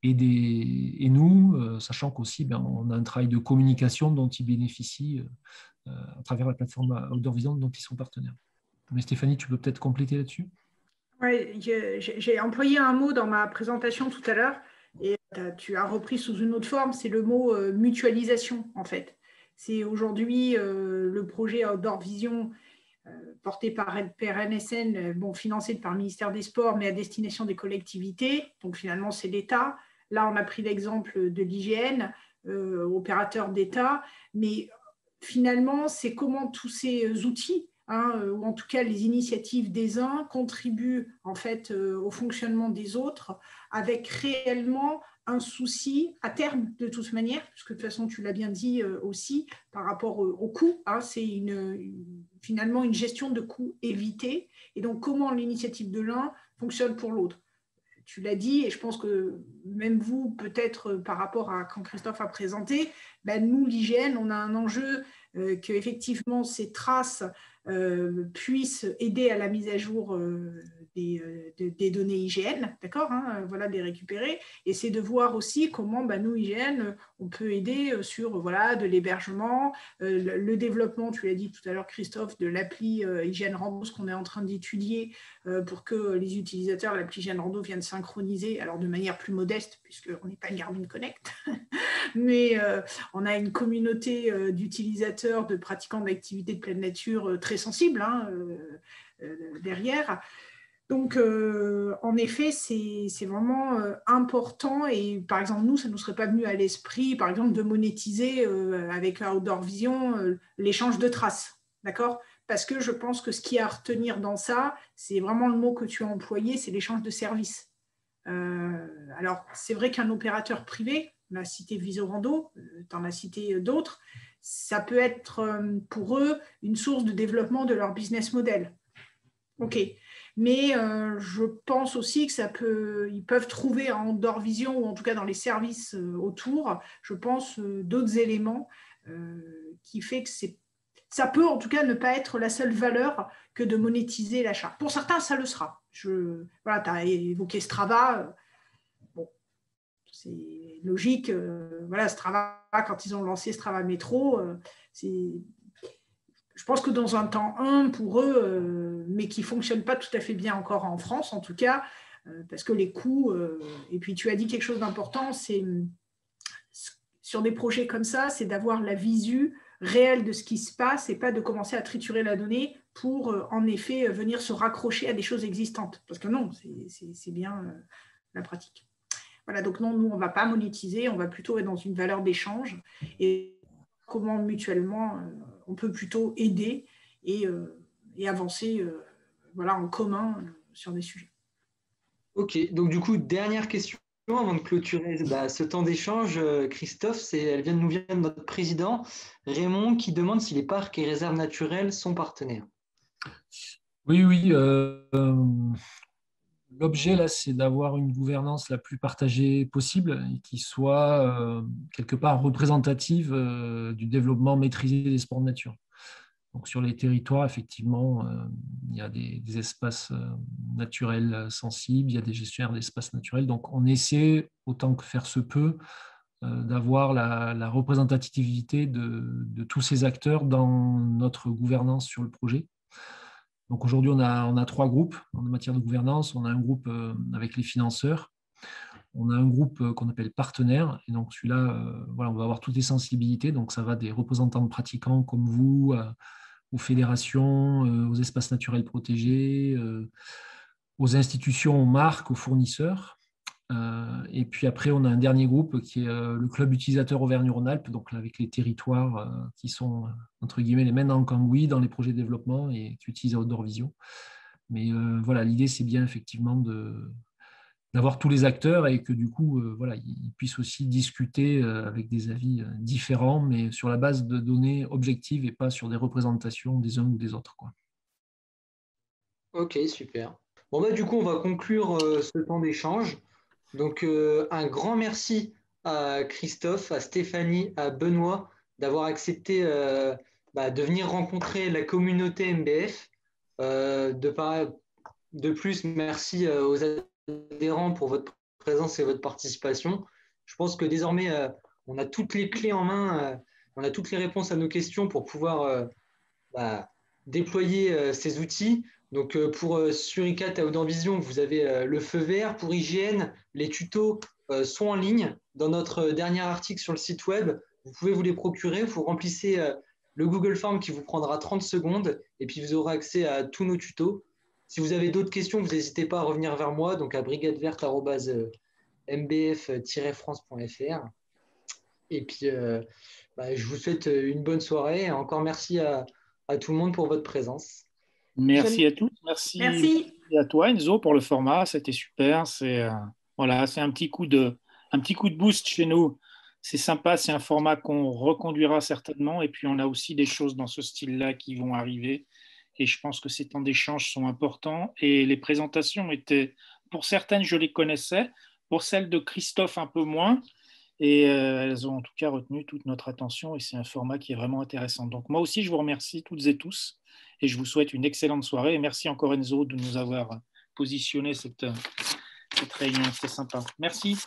Speaker 11: nous, sachant qu'aussi, on a un travail de communication dont ils bénéficient à travers la plateforme Outdoor Vision dont ils sont partenaires. Mais Stéphanie, tu peux peut-être compléter là-dessus?
Speaker 2: Oui, j'ai employé un mot dans ma présentation tout à l'heure et tu as repris sous une autre forme, c'est le mot mutualisation en fait. C'est aujourd'hui le projet Outdoor Vision porté par NSN, financé par le ministère des Sports, mais à destination des collectivités. Donc finalement, c'est l'État. Là, on a pris l'exemple de l'IGN, opérateur d'État, mais finalement, c'est comment tous ces outils, ou en tout cas les initiatives des uns, contribuent en fait au fonctionnement des autres, avec réellement un souci à terme de toute manière, puisque de toute façon, tu l'as bien dit aussi, par rapport au coût, c'est finalement une gestion de coûts évités, et donc comment l'initiative de l'un fonctionne pour l'autre. Tu l'as dit, et je pense que même vous, peut-être par rapport à quand Christophe a présenté, nous, l'IGN, on a un enjeu qu'effectivement ces traces puissent aider à la mise à jour des données IGN, d'accord, voilà, de les récupérer. Et c'est de voir aussi comment nous, IGN, on peut aider sur de l'hébergement, le développement, tu l'as dit tout à l'heure, Christophe, de l'appli IGN Rando, ce qu'on est en train d'étudier pour que les utilisateurs de l'appli IGN Rando viennent synchroniser, alors de manière plus modeste, puisqu'on n'est pas Garmin Connect, mais on a une communauté d'utilisateurs, de pratiquants d'activités de pleine nature très sensible derrière. Donc, en effet, c'est vraiment important. Et par exemple, nous, ça ne nous serait pas venu à l'esprit, par exemple, de monétiser avec Outdoor Vision l'échange de traces. D'accord ? Parce que je pense que ce qu'il y a à retenir dans ça, c'est vraiment le mot que tu as employé, c'est l'échange de services. Alors, c'est vrai qu'un opérateur privé, on a cité Visorando, tu en as cité d'autres, ça peut être pour eux une source de développement de leur business model. Ok. Mais je pense aussi ils peuvent trouver en Dorvision, ou en tout cas dans les services autour, je pense, d'autres éléments qui fait que ça peut en tout cas ne pas être la seule valeur que de monétiser l'achat. Pour certains, ça le sera. Voilà, tu as évoqué Strava. Bon, c'est logique. Voilà, Strava, quand ils ont lancé Strava Métro, je pense que dans un temps 1 pour eux, mais qui ne fonctionne pas tout à fait bien encore en France, en tout cas, parce que les coûts, et puis tu as dit quelque chose d'important, c'est sur des projets comme ça, c'est d'avoir la visu réelle de ce qui se passe et pas de commencer à triturer la donnée pour, en effet, venir se raccrocher à des choses existantes. Parce que non, c'est bien la pratique. Voilà, donc non, nous, on ne va pas monétiser, on va plutôt être dans une valeur d'échange et comment mutuellement on peut plutôt aider et avancer voilà, en commun sur des sujets.
Speaker 1: Ok, donc du coup, dernière question avant de clôturer ce temps d'échange, Christophe, elle nous vient de notre président Raymond qui demande si les parcs et réserves naturelles sont partenaires.
Speaker 11: Oui. L'objet, là, c'est d'avoir une gouvernance la plus partagée possible et qui soit quelque part représentative du développement maîtrisé des sports de nature. Donc, sur les territoires, effectivement, il y a des espaces naturels sensibles, il y a des gestionnaires d'espaces naturels. Donc, on essaie, autant que faire se peut, d'avoir la représentativité de tous ces acteurs dans notre gouvernance sur le projet. Donc aujourd'hui, on a 3 groupes en matière de gouvernance. On a un groupe avec les financeurs, on a un groupe qu'on appelle partenaire, et donc celui-là, voilà, on va avoir toutes les sensibilités. Donc ça va des représentants de pratiquants comme vous, aux fédérations, aux espaces naturels protégés, aux institutions, aux marques, aux fournisseurs. Et puis après, on a un dernier groupe qui est le club utilisateur Auvergne-Rhône-Alpes, donc là, avec les territoires qui sont, entre guillemets, les mains dans le cambouis dans les projets de développement et qui utilisent Outdoor Vision. Mais voilà, l'idée, c'est bien effectivement d'avoir tous les acteurs et que du coup, voilà, ils puissent aussi discuter avec des avis différents, mais sur la base de données objectives et pas sur des représentations des uns ou des autres, quoi.
Speaker 1: Ok, super. Bon, du coup, on va conclure ce temps d'échange. Donc, un grand merci à Christophe, à Stéphanie, à Benoît d'avoir accepté de venir rencontrer la communauté MBF. De plus, merci aux adhérents pour votre présence et votre participation. Je pense que désormais, on a toutes les clés en main, on a toutes les réponses à nos questions pour pouvoir déployer ces outils. Donc pour Suricat et Outdoor Vision, vous avez le feu vert. Pour IGN, les tutos sont en ligne dans notre dernier article sur le site web. Vous pouvez vous les procurer. Vous remplissez le Google Form qui vous prendra 30 secondes et puis vous aurez accès à tous nos tutos. Si vous avez d'autres questions, vous n'hésitez pas à revenir vers moi, donc à brigadeverte@mbf-france.fr. Et puis, je vous souhaite une bonne soirée. Encore merci à tout le monde pour votre présence.
Speaker 3: Merci à tous. Merci à toi, Enzo, pour le format. C'était super. Voilà, c'est un petit coup de boost chez nous. C'est sympa. C'est un format qu'on reconduira certainement. Et puis, on a aussi des choses dans ce style-là qui vont arriver. Et je pense que ces temps d'échange sont importants. Et les présentations étaient, pour certaines, je les connaissais. Pour celles de Christophe, un peu moins. Et elles ont en tout cas retenu toute notre attention. Et c'est un format qui est vraiment intéressant. Donc, moi aussi, je vous remercie toutes et tous. Et je vous souhaite une excellente soirée. Et merci encore, Enzo, de nous avoir positionné cette réunion. C'était sympa. Merci.